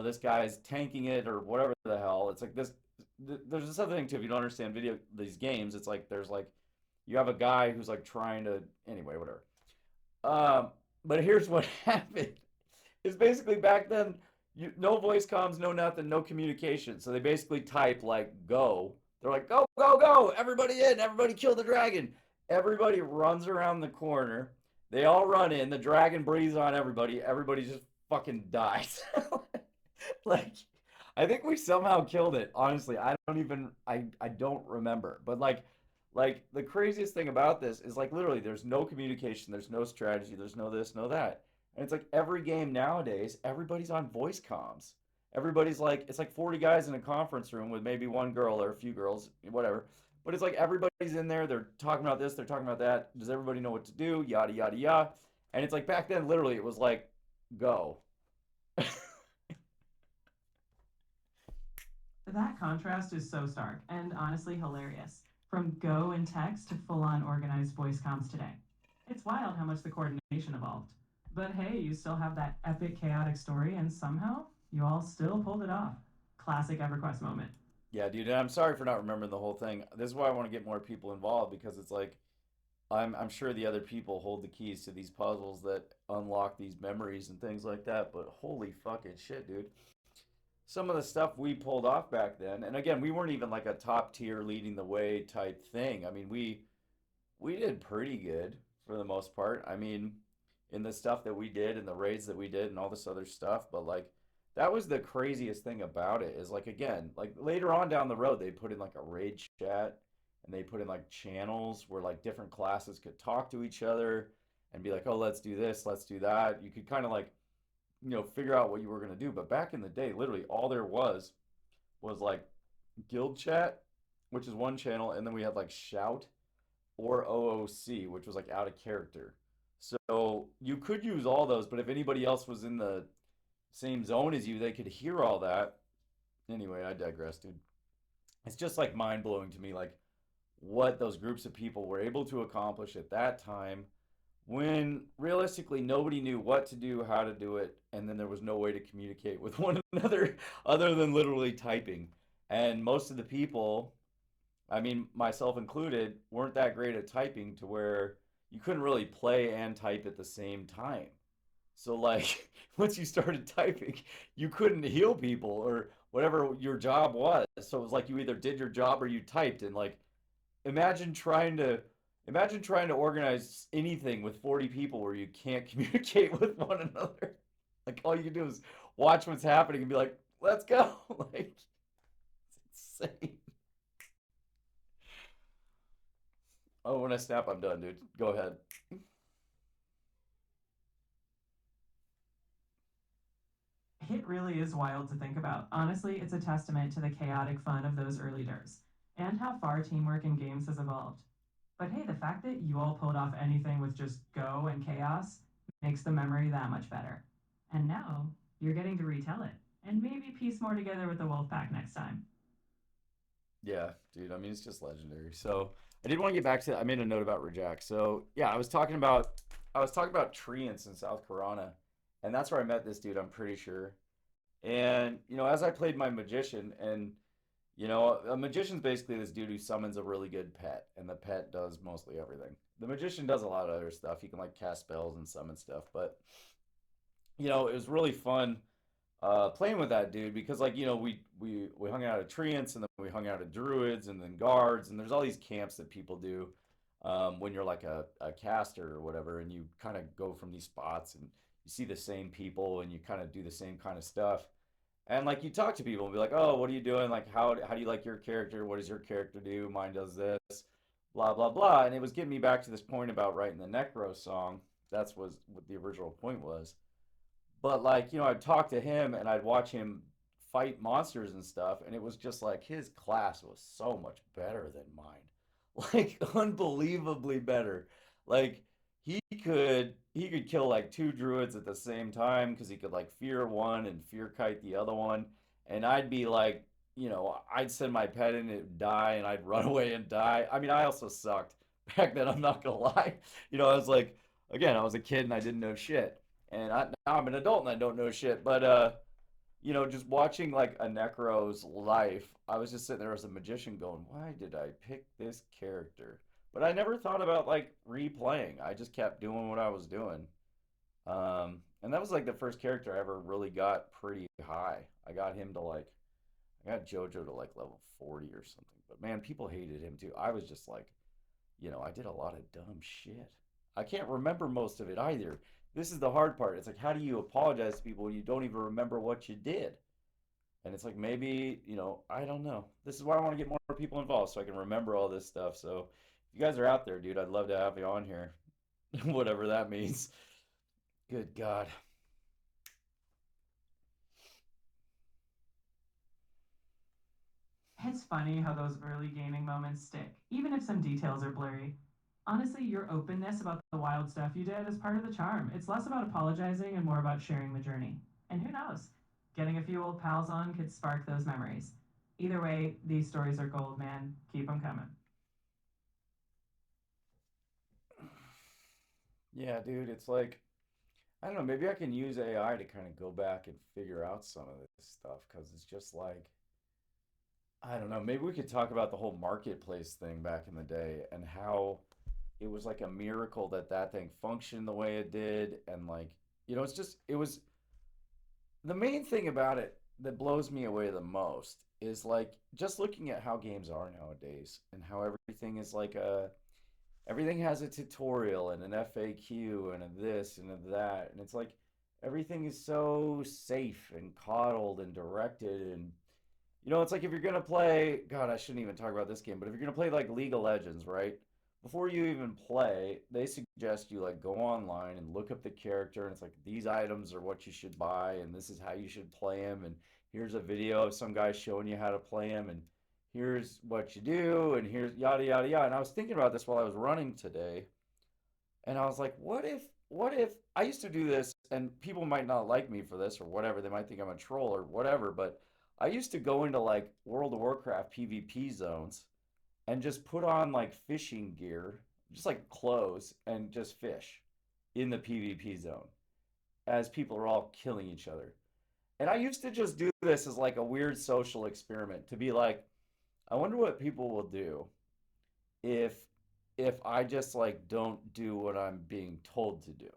This guy's tanking it or whatever the hell. It's like this. There's this other thing too. If you don't understand these games, it's like there's like you have a guy who's like trying to anyway, whatever. But here's what happened. Is basically back then, no voice comms, no nothing, no communication. So they basically type like go. They're like go go go, everybody in, everybody kill the dragon. Everybody runs around the corner. They all run in. The dragon breathes on everybody. Everybody just fucking dies. Like, I think we somehow killed it. Honestly, I don't remember. But like the craziest thing about this is like literally there's no communication, there's no strategy, there's no this, no that. And it's like every game nowadays, everybody's on voice comms. Everybody's like it's like 40 guys in a conference room with maybe one girl or a few girls, whatever. But it's like everybody's in there, they're talking about this, they're talking about that. Does everybody know what to do? Yada yada yada. And it's like back then literally it was like go. That contrast is so stark and honestly hilarious. From Go and text to full on organized voice comms today. It's wild how much the coordination evolved. But hey, you still have that epic chaotic story, and somehow you all still pulled it off. Classic EverQuest moment. Yeah, dude, and I'm sorry for not remembering the whole thing. This is why I want to get more people involved because it's like I'm sure the other people hold the keys to these puzzles that unlock these memories and things like that, but holy fucking shit, dude. Some of the stuff we pulled off back then, and again, we weren't even like a top tier leading the way type thing. I mean, we did pretty good for the most part. I mean, in the stuff that we did and the raids that we did and all this other stuff, but like that was the craziest thing about it is like again, like later on down the road they put in like a raid chat and they put in like channels where like different classes could talk to each other and be like, "Oh, let's do this, let's do that." You could kind of like, figure out what you were going to do, but back in the day, literally all there was like guild chat, which is one channel, and then we had like shout or OOC, which was like out of character. So you could use all those, but if anybody else was in the same zone as you, they could hear all that. Anyway, I digress, dude. It's just like mind blowing to me, like what those groups of people were able to accomplish at that time when realistically nobody knew what to do, how to do it, and then there was no way to communicate with one another other than literally typing. And most of the people, I mean, myself included, weren't that great at typing to where you couldn't really play and type at the same time. So like once you started typing, you couldn't heal people or whatever your job was. So it was like you either did your job or you typed and like imagine trying to imagine trying to organize anything with 40 people where you can't communicate with one another. Like all you can do is watch what's happening and be like, "Let's go." Like it's insane. Oh, when I snap, I'm done, dude. Go ahead. It really is wild to think about. Honestly, it's a testament to the chaotic fun of those early days and how far teamwork in games has evolved. But hey, the fact that you all pulled off anything with just go and chaos makes the memory that much better. And now you're getting to retell it and maybe piece more together with the wolf pack next time. Yeah, dude. I mean, it's just legendary. So I did want to get back to. I made a note about Reject. So yeah, I was talking about Treants in South Carolina, and that's where I met this dude. I'm pretty sure. And as I played my magician, and a magician's basically this dude who summons a really good pet, and the pet does mostly everything. The magician does a lot of other stuff. He can like cast spells and summon stuff, but it was really fun playing with that dude because like we hung out at treants and then we hung out at druids and then guards and there's all these camps that people do when you're like a caster or whatever and you kind of go from these spots and you see the same people and you kind of do the same kind of stuff And like you talk to people and be like, "Oh, what are you doing? Like how do you like your character? What does your character do? Mine does this, blah blah blah." And it was getting me back to this point about writing the Necro song. That's was what the original point was. But like, I'd talk to him and I'd watch him fight monsters and stuff, and it was just like his class was so much better than mine. Like unbelievably better. Like he could kill like two druids at the same time because he could like fear one and fear kite the other one. And I'd be like, I'd send my pet in, it would die, and I'd run away and die. I mean, I also sucked back then, I'm not gonna lie. I was like, again, I was a kid and I didn't know shit. And now I'm an adult and I don't know shit. But just watching like a Necro's life, I was just sitting there as a magician going, why did I pick this character? But I never thought about like replaying. I just kept doing what I was doing. And that was like the first character I ever really got pretty high. I got JoJo to like level 40 or something. But man, people hated him too. I was just like, I did a lot of dumb shit. I can't remember most of it either. This is the hard part. It's like, how do you apologize to people when you don't even remember what you did? And it's like, maybe, I don't know. This is why I want to get more people involved so I can remember all this stuff. So if you guys are out there, dude, I'd love to have you on here, whatever that means. Good God. It's funny how those early gaming moments stick, even if some details are blurry. Honestly, your openness about the wild stuff you did is part of the charm. It's less about apologizing and more about sharing the journey. And who knows? Getting a few old pals on could spark those memories. Either way, these stories are gold, man. Keep them coming. Yeah, dude, it's like, I don't know, maybe I can use AI to kind of go back and figure out some of this stuff because it's just like, I don't know. Maybe we could talk about the whole marketplace thing back in the day and how it was like a miracle that that thing functioned the way it did. And like, it's just, it was the main thing about it that blows me away the most is like just looking at how games are nowadays and how everything is like everything has a tutorial and an FAQ and a this and a that. And it's like everything is so safe and coddled and directed and it's like if you're gonna play, God, I shouldn't even talk about this game, but if you're gonna play like League of Legends, right? Before you even play, they suggest you like go online and look up the character, and it's like these items are what you should buy, and this is how you should play him, and here's a video of some guy showing you how to play him, and here's what you do, and here's yada yada yada. And I was thinking about this while I was running today, and I was like, what if I used to do this and people might not like me for this or whatever, they might think I'm a troll or whatever, but I used to go into like World of Warcraft PvP zones and just put on like fishing gear, just like clothes and just fish in the PvP zone as people are all killing each other. And I used to just do this as like a weird social experiment to be like, I wonder what people will do if I just like don't do what I'm being told to do.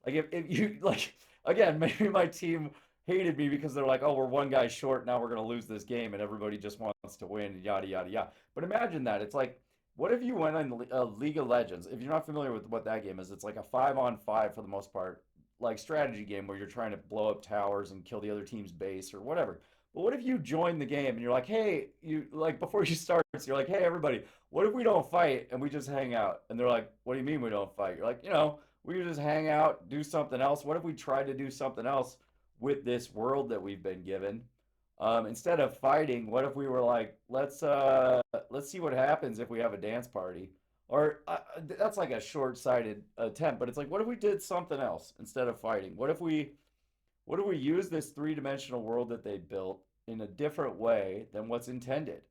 Like if you like again, maybe my team hated me because they're like, oh, we're one guy short, now we're gonna lose this game, and everybody just wants to win, and yada yada yada. But imagine that. It's like, what if you went on League of Legends? If you're not familiar with what that game is, it's like a 5-on-5 for the most part, like strategy game where you're trying to blow up towers and kill the other team's base or whatever. But what if you join the game and you're like, hey, you like before you start, you're like, hey, everybody, what if we don't fight and we just hang out? And they're like, what do you mean we don't fight? You're like, we could just hang out, do something else. What if we tried to do something else with this world that we've been given? Instead of fighting, what if we were like, let's see what happens if we have a dance party? Or that's like a short-sighted attempt, but it's like, what if we did something else instead of fighting? What if we use this three-dimensional world that they built in a different way than what's intended?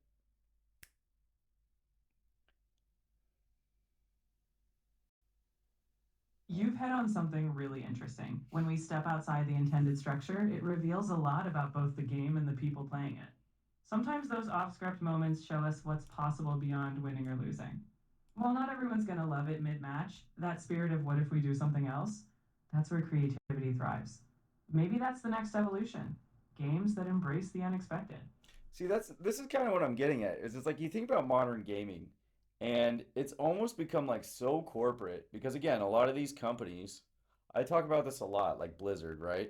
You've hit on something really interesting. When we step outside the intended structure, it reveals a lot about both the game and the people playing it. Sometimes those off script moments show us what's possible beyond winning or losing. While not everyone's going to love it mid match, that spirit of what if we do something else, that's where creativity thrives. Maybe that's the next evolution, games that embrace the unexpected. See, this is kind of what I'm getting at. Is it's like you think about modern gaming, and it's almost become like so corporate because again, a lot of these companies, I talk about this a lot, like Blizzard, right?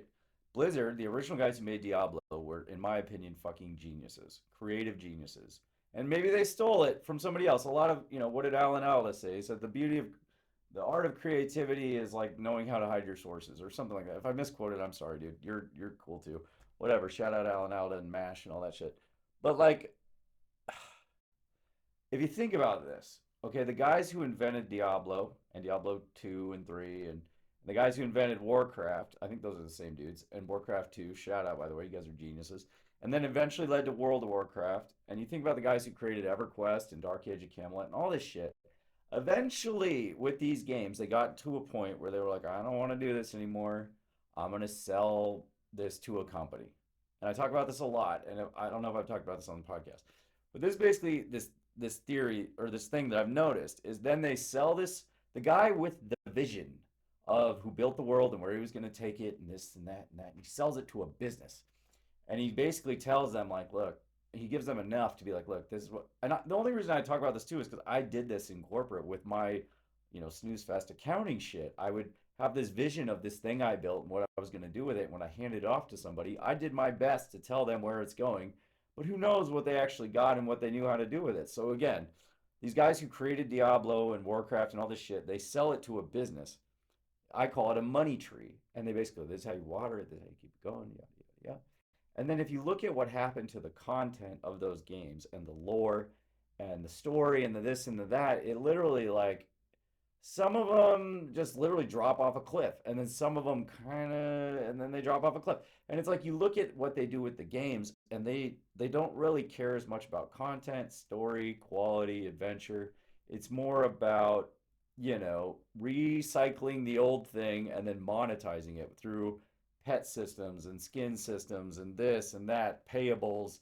Blizzard, the original guys who made Diablo, were, in my opinion, fucking geniuses, creative geniuses. And maybe they stole it from somebody else. A lot of, what did Alan Aldous say? He said the beauty of the art of creativity is like knowing how to hide your sources or something like that. If I misquoted, I'm sorry, dude. You're cool too. Whatever. Shout out Alan Alda and Mash and all that shit. But like, if you think about this, okay, the guys who invented Diablo and Diablo 2 and 3 and the guys who invented Warcraft, I think those are the same dudes, and Warcraft 2, shout out by the way, you guys are geniuses. And then eventually led to World of Warcraft. And you think about the guys who created Everquest and Dark Age of Camelot and all this shit. Eventually, with these games, they got to a point where they were like, I don't want to do this anymore. I'm going to sell this to a company. And I talk about this a lot, and I don't know if I've talked about this on the podcast. But this basically this theory or this thing that I've noticed is then they sell this the guy with the vision of who built the world and where he was going to take it and this and that and that, and he sells it to a business, and he basically tells them like, look, he gives them enough to be like, look, this is what. And the only reason I talk about this too is because I did this in corporate with my snooze fest accounting shit. I would have this vision of this thing I built and what I was going to do with it. When I handed it off to somebody, I did my best to tell them where it's going, but who knows what they actually got and what they knew how to do with it. So again, these guys who created Diablo and Warcraft and all this shit, they sell it to a business. I call it a money tree. And they basically, this is how you water it, this is how you keep it going, yeah, yeah, yeah. And then if you look at what happened to the content of those games and the lore and the story and the this and the that, it literally like some of them just literally drop off a cliff, and then some of them kind of, and then they drop off a cliff. And it's like you look at what they do with the games, and they don't really care as much about content, story, quality, adventure. It's more about recycling the old thing and then monetizing it through pet systems and skin systems and this and that, payables.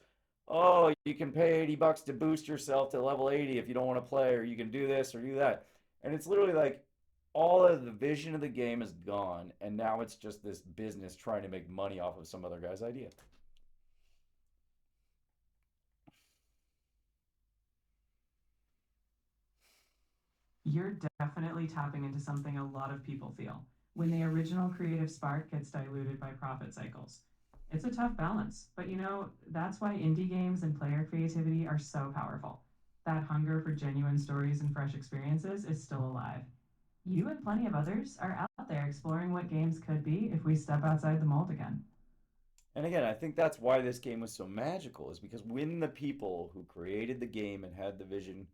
Oh, you can pay $80 to boost yourself to level 80 if you don't want to play, or you can do this or do that. And it's literally like all of the vision of the game is gone, and now it's just this business trying to make money off of some other guy's idea. You're definitely tapping into something a lot of people feel when the original creative spark gets diluted by profit cycles. It's a tough balance, but that's why indie games and player creativity are so powerful. That hunger for genuine stories and fresh experiences is still alive. You and plenty of others are out there exploring what games could be if we step outside the mold again. And again, I think that's why this game was so magical, is because when the people who created the game and had the vision,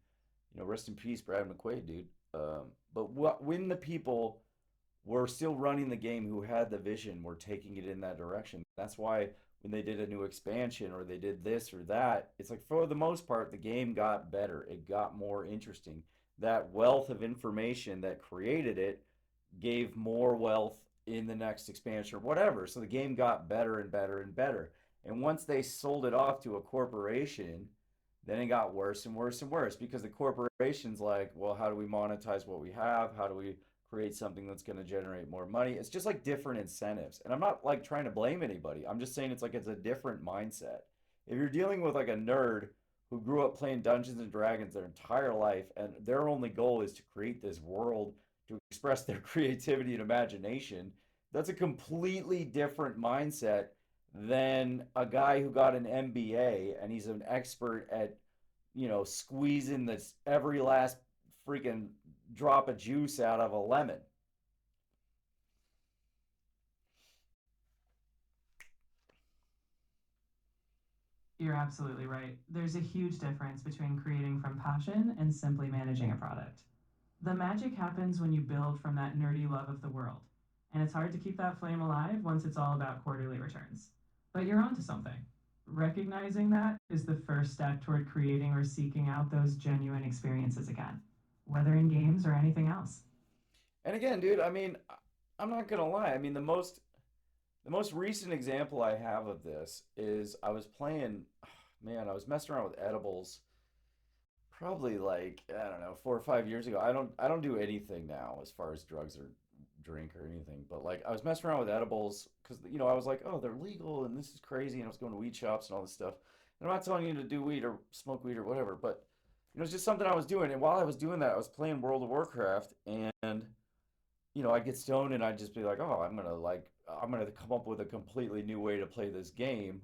rest in peace, Brad McQuaid, dude. When the people were still running the game who had the vision were taking it in that direction. That's why when they did a new expansion or they did this or that, it's like for the most part, the game got better. It got more interesting. That wealth of information that created it gave more wealth in the next expansion or whatever. So the game got better and better and better. And once they sold it off to a corporation, then it got worse and worse and worse because the corporation's like, well, how do we monetize what we have? How do we create something that's going to generate more money? It's just like different incentives. And I'm not like trying to blame anybody. I'm just saying it's like it's a different mindset. If you're dealing with like a nerd who grew up playing Dungeons and Dragons their entire life and their only goal is to create this world to express their creativity and imagination, that's a completely different mindset than a guy who got an MBA and he's an expert at, squeezing this every last freaking drop of juice out of a lemon. You're absolutely right. There's a huge difference between creating from passion and simply managing a product. The magic happens when you build from that nerdy love of the world, and it's hard to keep that flame alive once it's all about quarterly returns. But you're onto something. Recognizing that is the first step toward creating or seeking out those genuine experiences again, whether in games or anything else. And again, dude, I mean, I'm not gonna lie. I mean, the most recent example I have of this is I was playing, man, I was messing around with edibles probably like, I don't know, 4 or 5 years ago. I don't do anything now as far as drugs or drink or anything, but like I was messing around with edibles because I was like, oh, they're legal and this is crazy, and I was going to weed shops and all this stuff. And I'm not telling you to do weed or smoke weed or whatever, but it's just something I was doing. And while I was doing that, I was playing World of Warcraft, and I'd get stoned and I'd just be like, oh, I'm gonna like I'm gonna come up with a completely new way to play this game,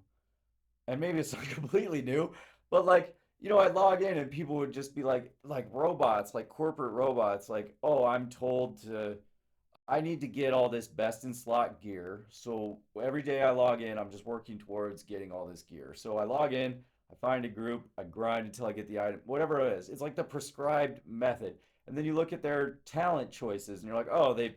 and maybe it's not completely new, but like, I'd log in and people would just be like robots, like corporate robots, like, oh, I need to get all this best in slot gear. So every day I log in, I'm just working towards getting all this gear. So I log in, I find a group, I grind until I get the item, whatever it is. It's like the prescribed method. And then you look at their talent choices and you're like, oh, they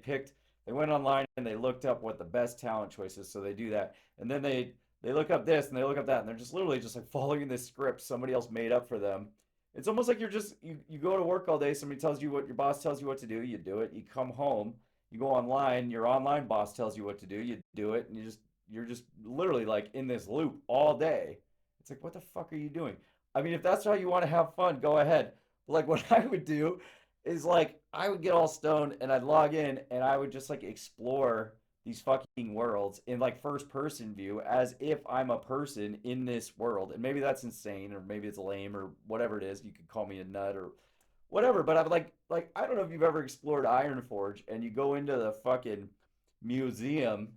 went online and they looked up what the best talent choices. So they do that. And then they look up this and they look up that. And they're just literally just like following this script somebody else made up for them. It's almost like you go to work all day, somebody tells you what your boss tells you what to do, you do it, you come home, you go online, your online boss tells you what to do, you do it, and you're just literally like in this loop all day. It's like, what the fuck are you doing? I mean, if that's how you want to have fun, go ahead. But like what I would do is like I would get all stoned and I'd log in and I would just like explore these fucking worlds in like first person view as if I'm a person in this world. And maybe that's insane or maybe it's lame or whatever it is. You could call me a nut or whatever. But I'm like I don't know if you've ever explored Ironforge and you go into the fucking museum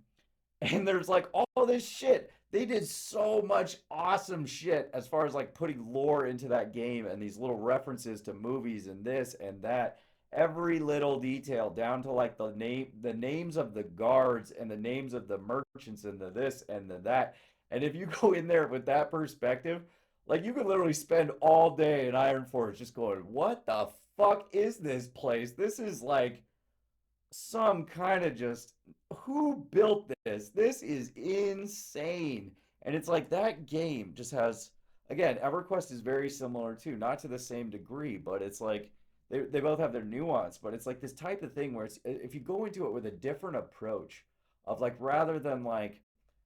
and there's like all this shit. They did so much awesome shit as far as like putting lore into that game and these little references to movies and this and that. Every little detail down to like the names of the guards and the names of the merchants and the this and the that. And if you go in there with that perspective, like you could literally spend all day in Ironforge just going, what the fuck is this place? This is like some kind of just who built this? This is insane. And it's like that game just has again, EverQuest is very similar too, not to the same degree, but it's like they both have their nuance, but it's like this type of thing where it's if you go into it with a different approach of like rather than like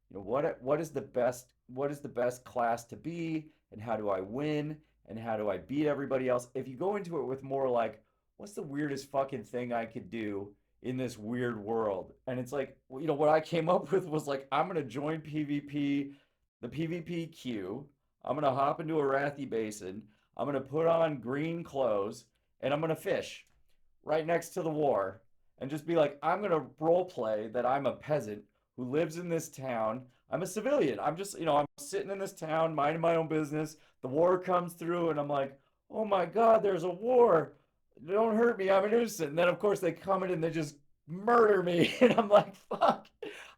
what is the best class to be and how do I win and how do I beat everybody else? If you go into it with more like what's the weirdest fucking thing I could do in this weird world. And it's like, what I came up with was like, I'm going to join PvP, the PvP queue. I'm going to hop into a Wrathy Basin. I'm going to put on green clothes and I'm going to fish right next to the war and just be like, I'm going to role play that I'm a peasant who lives in this town. I'm a civilian. I'm just, I'm sitting in this town, minding my own business. The war comes through and I'm like, oh my God, there's a war. Don't hurt me. I'm an innocent. And then, of course, they come in and they just murder me. And I'm like, fuck.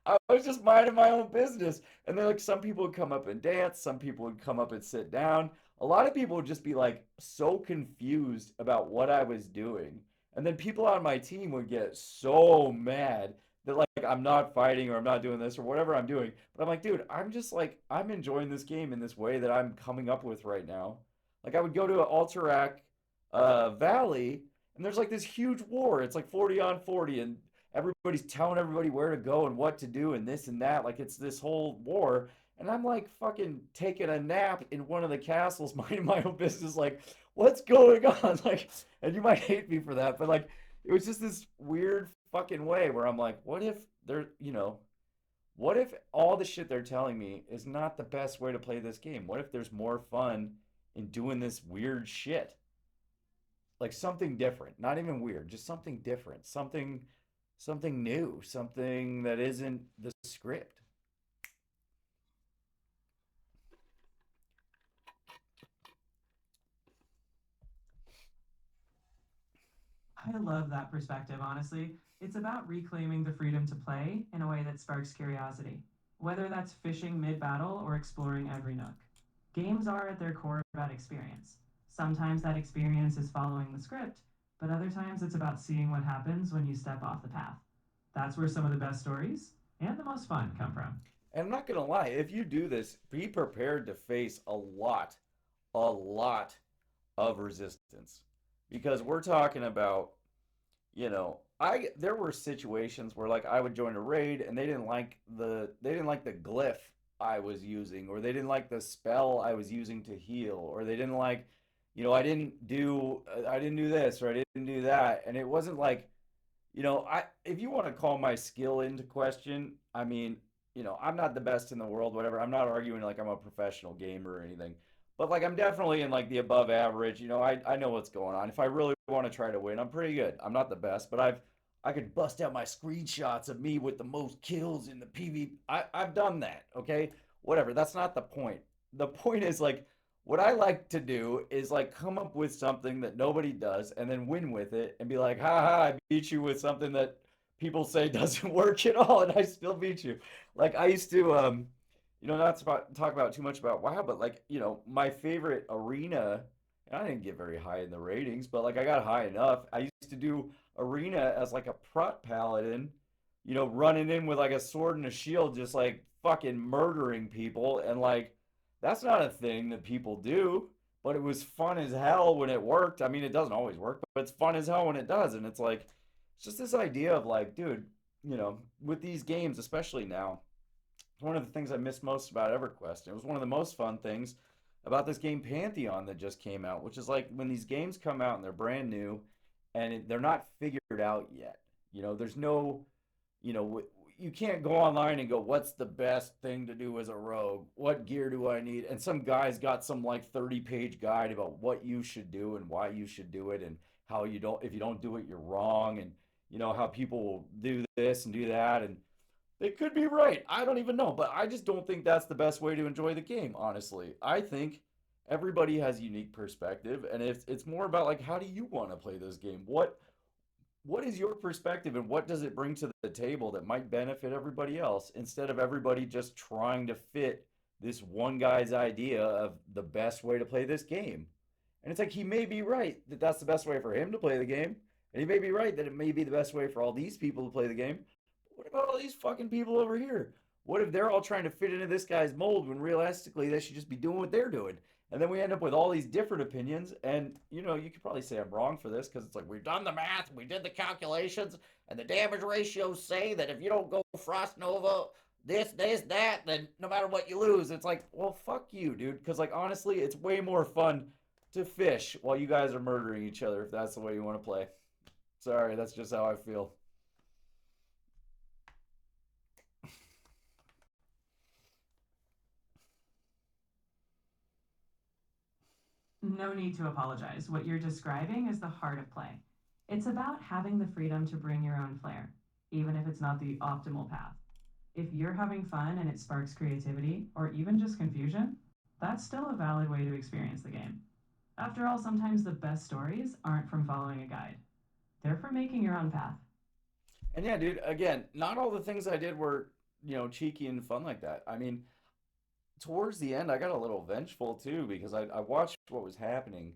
I was just minding my own business. And then, like, some people would come up and dance. Some people would come up and sit down. A lot of people would just be like so confused about what I was doing. And then people on my team would get so mad that like I'm not fighting or I'm not doing this or whatever I'm doing. But I'm like, dude, I'm just like I'm enjoying this game in this way that I'm coming up with right now. Like I would go to an Alterac valley, and there's like this huge war. It's like 40 on 40, and everybody's telling everybody where to go and what to do and this and that. Like it's this whole war. And I'm like fucking taking a nap in one of the castles, minding my own business, like, what's going on? Like, and you might hate me for that, but like, it was just this weird fucking way where I'm like, what if all the shit they're telling me is not the best way to play this game? What if there's more fun in doing this weird shit? Like something different, not even weird, just something different, something new, something that isn't the script. I love that perspective, honestly. It's about reclaiming the freedom to play in a way that sparks curiosity, whether that's fishing mid battle or exploring every nook. Games are at their core about experience. Sometimes that experience is following the script, but other times it's about seeing what happens when you step off the path. That's where some of the best stories and the most fun come from. And I'm not gonna lie, if you do this, be prepared to face a lot of resistance. Because we're talking about, I there were situations where like I would join a raid and they didn't like the glyph I was using, or they didn't like the spell I was using to heal, or they didn't like, I didn't do this or I didn't do that. And it wasn't like, I if you want to call my skill into question, I mean, I'm not the best in the world, whatever. I'm not arguing like I'm a professional gamer or anything. But like I'm definitely in like the above average. I know what's going on. If I really want to try to win, I'm pretty good. I'm not the best, but I could bust out my screenshots of me with the most kills in the PvP. I've done that, okay? Whatever. That's not the point. The point is like what I like to do is like come up with something that nobody does and then win with it and be like, ha ha, I beat you with something that people say doesn't work at all and I still beat you. Like I used to not to talk about too much about WoW, but like, my favorite arena, and I didn't get very high in the ratings, but like I got high enough. I used to do arena as like a prot paladin, running in with like a sword and a shield, just like fucking murdering people. And like, that's not a thing that people do, but it was fun as hell when it worked. I mean, it doesn't always work, but it's fun as hell when it does. And it's like, it's just this idea of like, dude, with these games, especially now, it's one of the things I miss most about EverQuest. It was one of the most fun things about this game Pantheon that just came out, which is like when these games come out and they're brand new and they're not figured out yet. There's no, you can't go online and go, what's the best thing to do as a rogue? What gear do I need? And some guy's got some like 30-page guide about what you should do and why you should do it and how you don't, if you don't do it, you're wrong. And, how people will do this and do that. And they could be right. I don't even know, but I just don't think that's the best way to enjoy the game, honestly. I think everybody has a unique perspective, and it's more about like how do you want to play this game? What is your perspective and what does it bring to the table that might benefit everybody else instead of everybody just trying to fit this one guy's idea of the best way to play this game? And it's like he may be right that that's the best way for him to play the game, and he may be right that it may be the best way for all these people to play the game. What about all these fucking people over here? What if they're all trying to fit into this guy's mold when realistically they should just be doing what they're doing? And then we end up with all these different opinions. And, you could probably say I'm wrong for this because it's like, we've done the math, we did the calculations, and the damage ratios say that if you don't go Frost Nova, this, that, then no matter what you lose. It's like, well, fuck you, dude. Because, like, honestly, it's way more fun to fish while you guys are murdering each other if that's the way you want to play. Sorry, that's just how I feel. No need to apologize. What you're describing is the heart of play. It's about having the freedom to bring your own flair, even if it's not the optimal path. If you're having fun and it sparks creativity, or even just confusion, that's still a valid way to experience the game. After all, sometimes the best stories aren't from following a guide, they're from making your own path. And yeah, dude, again, not all the things I did were, cheeky and fun like that. I mean, towards the end, I got a little vengeful too because I watched what was happening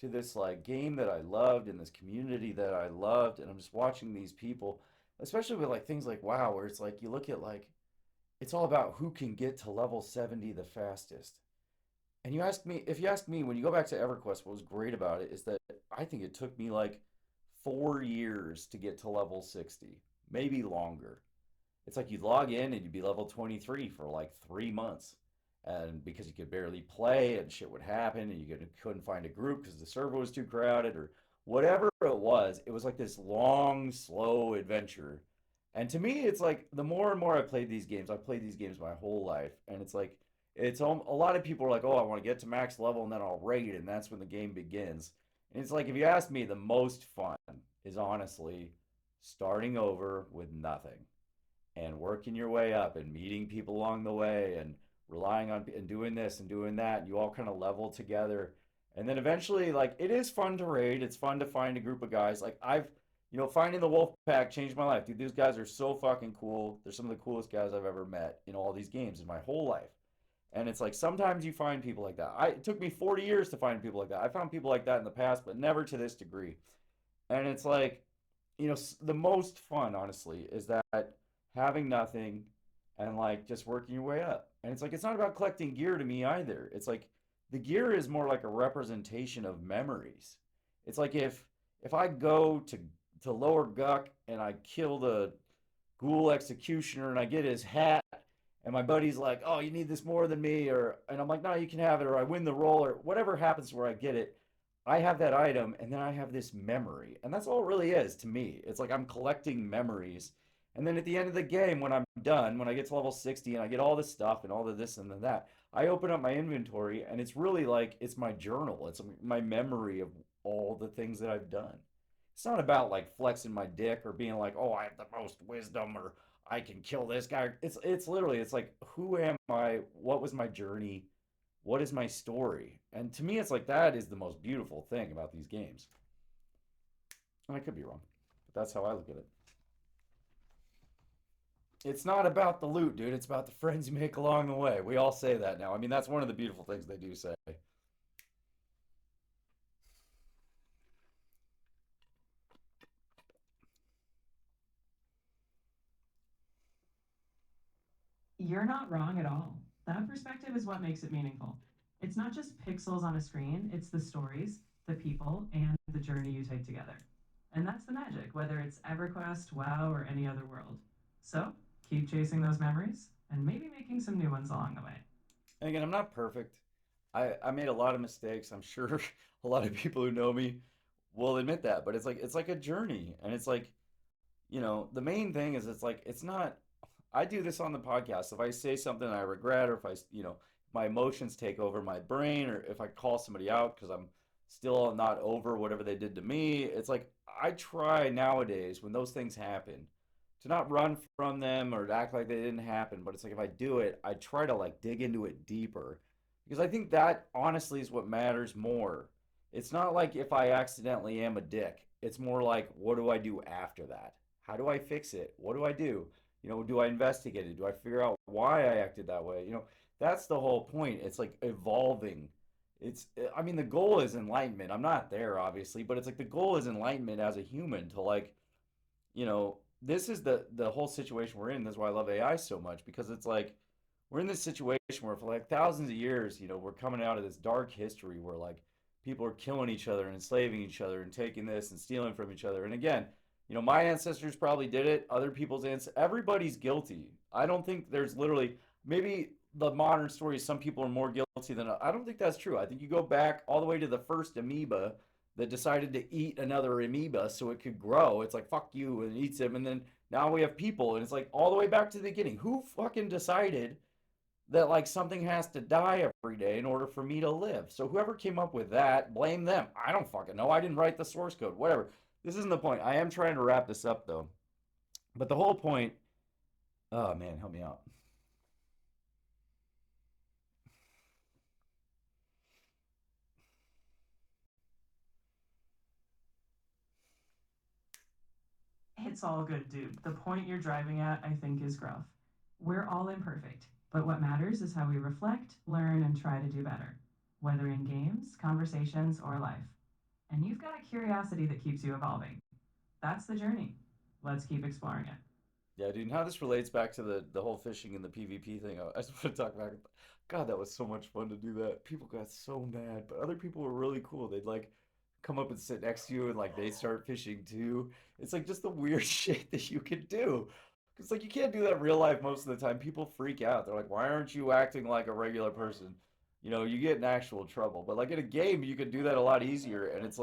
to this like game that I loved and this community that I loved, and I'm just watching these people, especially with like things like WoW, where it's like you look at like it's all about who can get to level 70 the fastest. And if you ask me, when you go back to EverQuest, what was great about it is that I think it took me like 4 years to get to level 60, maybe longer. It's like you'd log in and you'd be level 23 for like 3 months. And because you could barely play and shit would happen and you couldn't find a group because the server was too crowded or whatever it was like this long, slow adventure. And to me, it's like the more and more I've played these games my whole life. And it's like, a lot of people are like, oh, I want to get to max level and then I'll raid and that's when the game begins. And it's like, if you ask me, the most fun is honestly starting over with nothing and working your way up and meeting people along the way and relying on and doing this and doing that. And you all kind of level together. And then eventually, like, it is fun to raid. It's fun to find a group of guys. Like, finding the wolf pack changed my life. Dude, these guys are so fucking cool. They're some of the coolest guys I've ever met in all these games in my whole life. And it's like sometimes you find people like that. It took me 40 years to find people like that. I found people like that in the past, but never to this degree. And it's like, the most fun, honestly, is that having nothing and like just working your way up. And it's like it's not about collecting gear to me either. It's like the gear is more like a representation of memories. It's like if I go to Lower Guck and I kill the ghoul executioner and I get his hat and my buddy's like, "Oh, you need this more than me," and I'm like, "No, you can have it," or I win the roll or whatever happens where I get it. I have that item and then I have this memory. And that's all it really is to me. It's like I'm collecting memories. And then at the end of the game, when I'm done, when I get to level 60 and I get all this stuff and all of this and that, I open up my inventory and it's really like it's my journal. It's my memory of all the things that I've done. it's not about like flexing my dick or being like, oh, I have the most wisdom or I can kill this guy. It's literally it's like who am I? What was my journey? What is my story? And to me, it's like that is the most beautiful thing about these games. And I could be wrong, but that's how I look at it. It's not about the loot, dude. It's about the friends you make along the way. We all say that now. I mean, that's one of the beautiful things they do say. You're not wrong at all. That perspective is what makes it meaningful. It's not just pixels on a screen, it's the stories, the people, and the journey you take together. And that's the magic, whether it's EverQuest, WoW, or any other world. So, keep chasing those memories, and maybe making some new ones along the way. And again, I'm not perfect. I made a lot of mistakes. I'm sure a lot of people who know me will admit that. But it's like a journey, and it's like the main thing is it's like it's not. I do this on the podcast. If I say something I regret, or if my emotions take over my brain, or if I call somebody out because I'm still not over whatever they did to me, it's like I try nowadays when those things happen to not run from them or to act like they didn't happen. But it's like if I do it, I try to like dig into it deeper because I think that honestly is what matters more. It's not like if I accidentally am a dick. It's more like what do I do after that? How do I fix it? What do I do? Do I investigate it? Do I figure out why I acted that way? That's the whole point. It's like evolving. I mean, the goal is enlightenment. I'm not there, obviously, but it's like the goal is enlightenment as a human to like, this is the whole situation we're in. This is why I love AI so much because it's like we're in this situation where for like thousands of years, we're coming out of this dark history where like people are killing each other and enslaving each other and taking this and stealing from each other. And again, my ancestors probably did it. Other people's ancestors, everybody's guilty. I don't think there's literally maybe the modern story is some people are more guilty than I don't think that's true. I think you go back all the way to the first amoeba that decided to eat another amoeba so it could grow. It's like fuck you and eats him, and then now we have people, and it's like all the way back to the beginning. Who fucking decided that like something has to die every day in order for me to live? So whoever came up with that, blame them. I don't fucking know. I didn't write the source code. Whatever. This isn't the point. I am trying to wrap this up though. But the whole point, oh man, help me out. It's all good, dude. The point you're driving at, I think, is growth. We're all imperfect, but what matters is how we reflect, learn, and try to do better, whether in games, conversations, or life. And you've got a curiosity that keeps you evolving. That's the journey. Let's keep exploring it. Yeah, dude, and how this relates back to the whole fishing and the PvP thing. I just want to talk back. God, that was so much fun to do that. People got so mad, but other people were really cool. They'd like come up and sit next to you and like they start fishing too. It's like just the weird shit that you could do. Because like you can't do that in real life most of the time. People freak out. They're like, why aren't you acting like a regular person? You get in actual trouble. But like in a game, you could do that a lot easier. And it's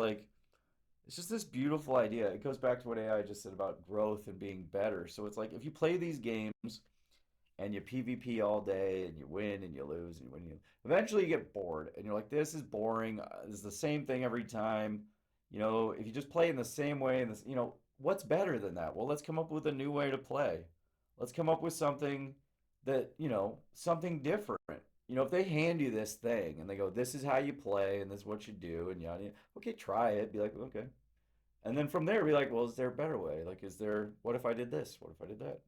just this beautiful idea. It goes back to what AI just said about growth and being better. So it's like if you play these games and you PvP all day and you win and you lose and you win, eventually you get bored and you're like, this is boring. This is the same thing every time. If you just play in the same way and what's better than that? Well, let's come up with a new way to play. Let's come up with something that, something different. If they hand you this thing and they go, this is how you play and this is what you do and yada, okay, try it. Be like, okay. And then from there, be like, well, is there a better way? Like, what if I did this? What if I did that?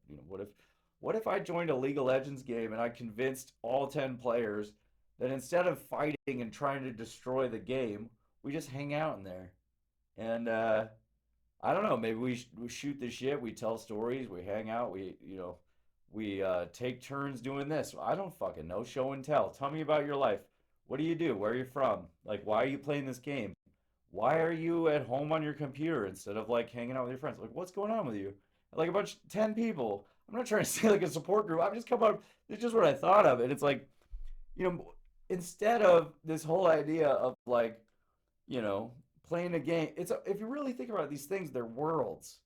What if I joined a League of Legends game and I convinced all 10 players that instead of fighting and trying to destroy the game, we just hang out in there. And I don't know, maybe we shoot the shit, we tell stories, we hang out, we take turns doing this. I don't fucking know. Show and tell. Tell me about your life. What do you do? Where are you from? Like, why are you playing this game? Why are you at home on your computer instead of like hanging out with your friends? Like, what's going on with you? Like a bunch, 10 people. I'm not trying to say like a support group. I'm just come up. It's just what I thought of, and it's like, you know, instead of this whole idea of like, you know, playing a game. If you really think about these things, they're worlds.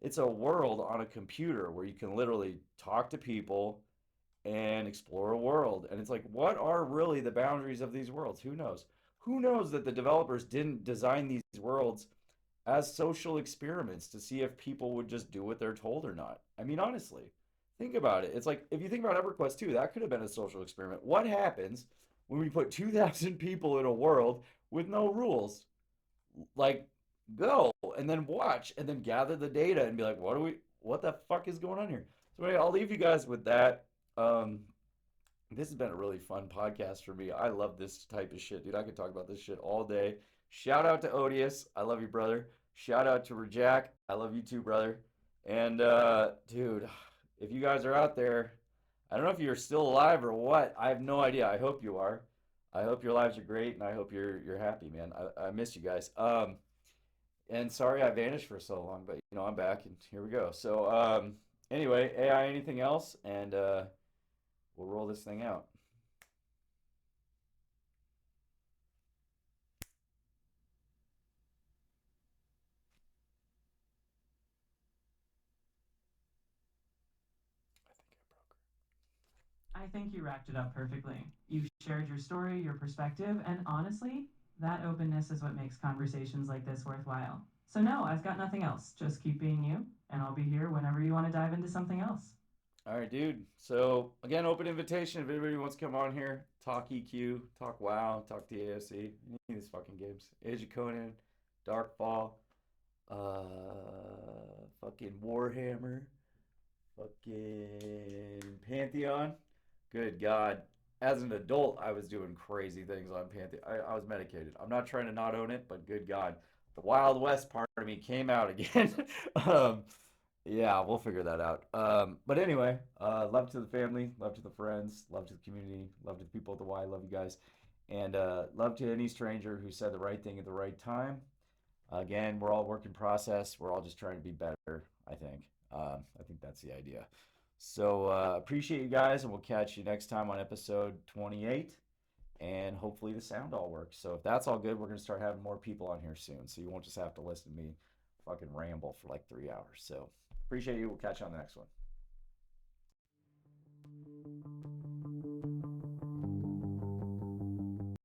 It's a world on a computer where you can literally talk to people and explore a world. And it's like, what are really the boundaries of these worlds? Who knows? Who knows that the developers didn't design these worlds as social experiments to see if people would just do what they're told or not. I mean, honestly, think about it. It's like if you think about EverQuest too, that could have been a social experiment. What happens when we put 2,000 people in a world with no rules? Like, go and then watch and then gather the data and be like, what the fuck is going on here? So anyway, I'll leave you guys with that. Um, this has been a really fun podcast for me. I love this type of shit, dude. I could talk about this shit all day. Shout out to Odious. I love you, brother. Shout out to Rajak. I love you too, brother. And dude, if you guys are out there, I don't know if you're still alive or what. I have no idea. I hope you are. I hope your lives are great, and I hope you're happy, man. I miss you guys. And sorry I vanished for so long, but I'm back, and here we go. So anyway, AI, anything else? And we'll roll this thing out. I think you wrapped it up perfectly. You shared your story, your perspective, and honestly, that openness is what makes conversations like this worthwhile. So, no, I've got nothing else. Just keep being you, and I'll be here whenever you want to dive into something else. All right, dude. So again, open invitation if anybody wants to come on here, talk EQ, talk WoW, talk DAOC, any of these fucking games. Age of Conan, Darkfall, fucking Warhammer, fucking Pantheon. Good God. As an adult, I was doing crazy things on Pantheon. I was medicated. I'm not trying to not own it, but good God. The Wild West part of me came out again. um, yeah, we'll figure that out. But anyway, love to the family, love to the friends, love to the community, love to the people at the Y. Love you guys. And love to any stranger who said the right thing at the right time. Again, we're all work in process. We're all just trying to be better, I think. I think that's the idea. So appreciate you guys, and we'll catch you next time on episode 28. And hopefully the sound all works. So if that's all good, we're going to start having more people on here soon. So you won't just have to listen to me fucking ramble for like 3 hours. So appreciate you. We'll catch you on the next one.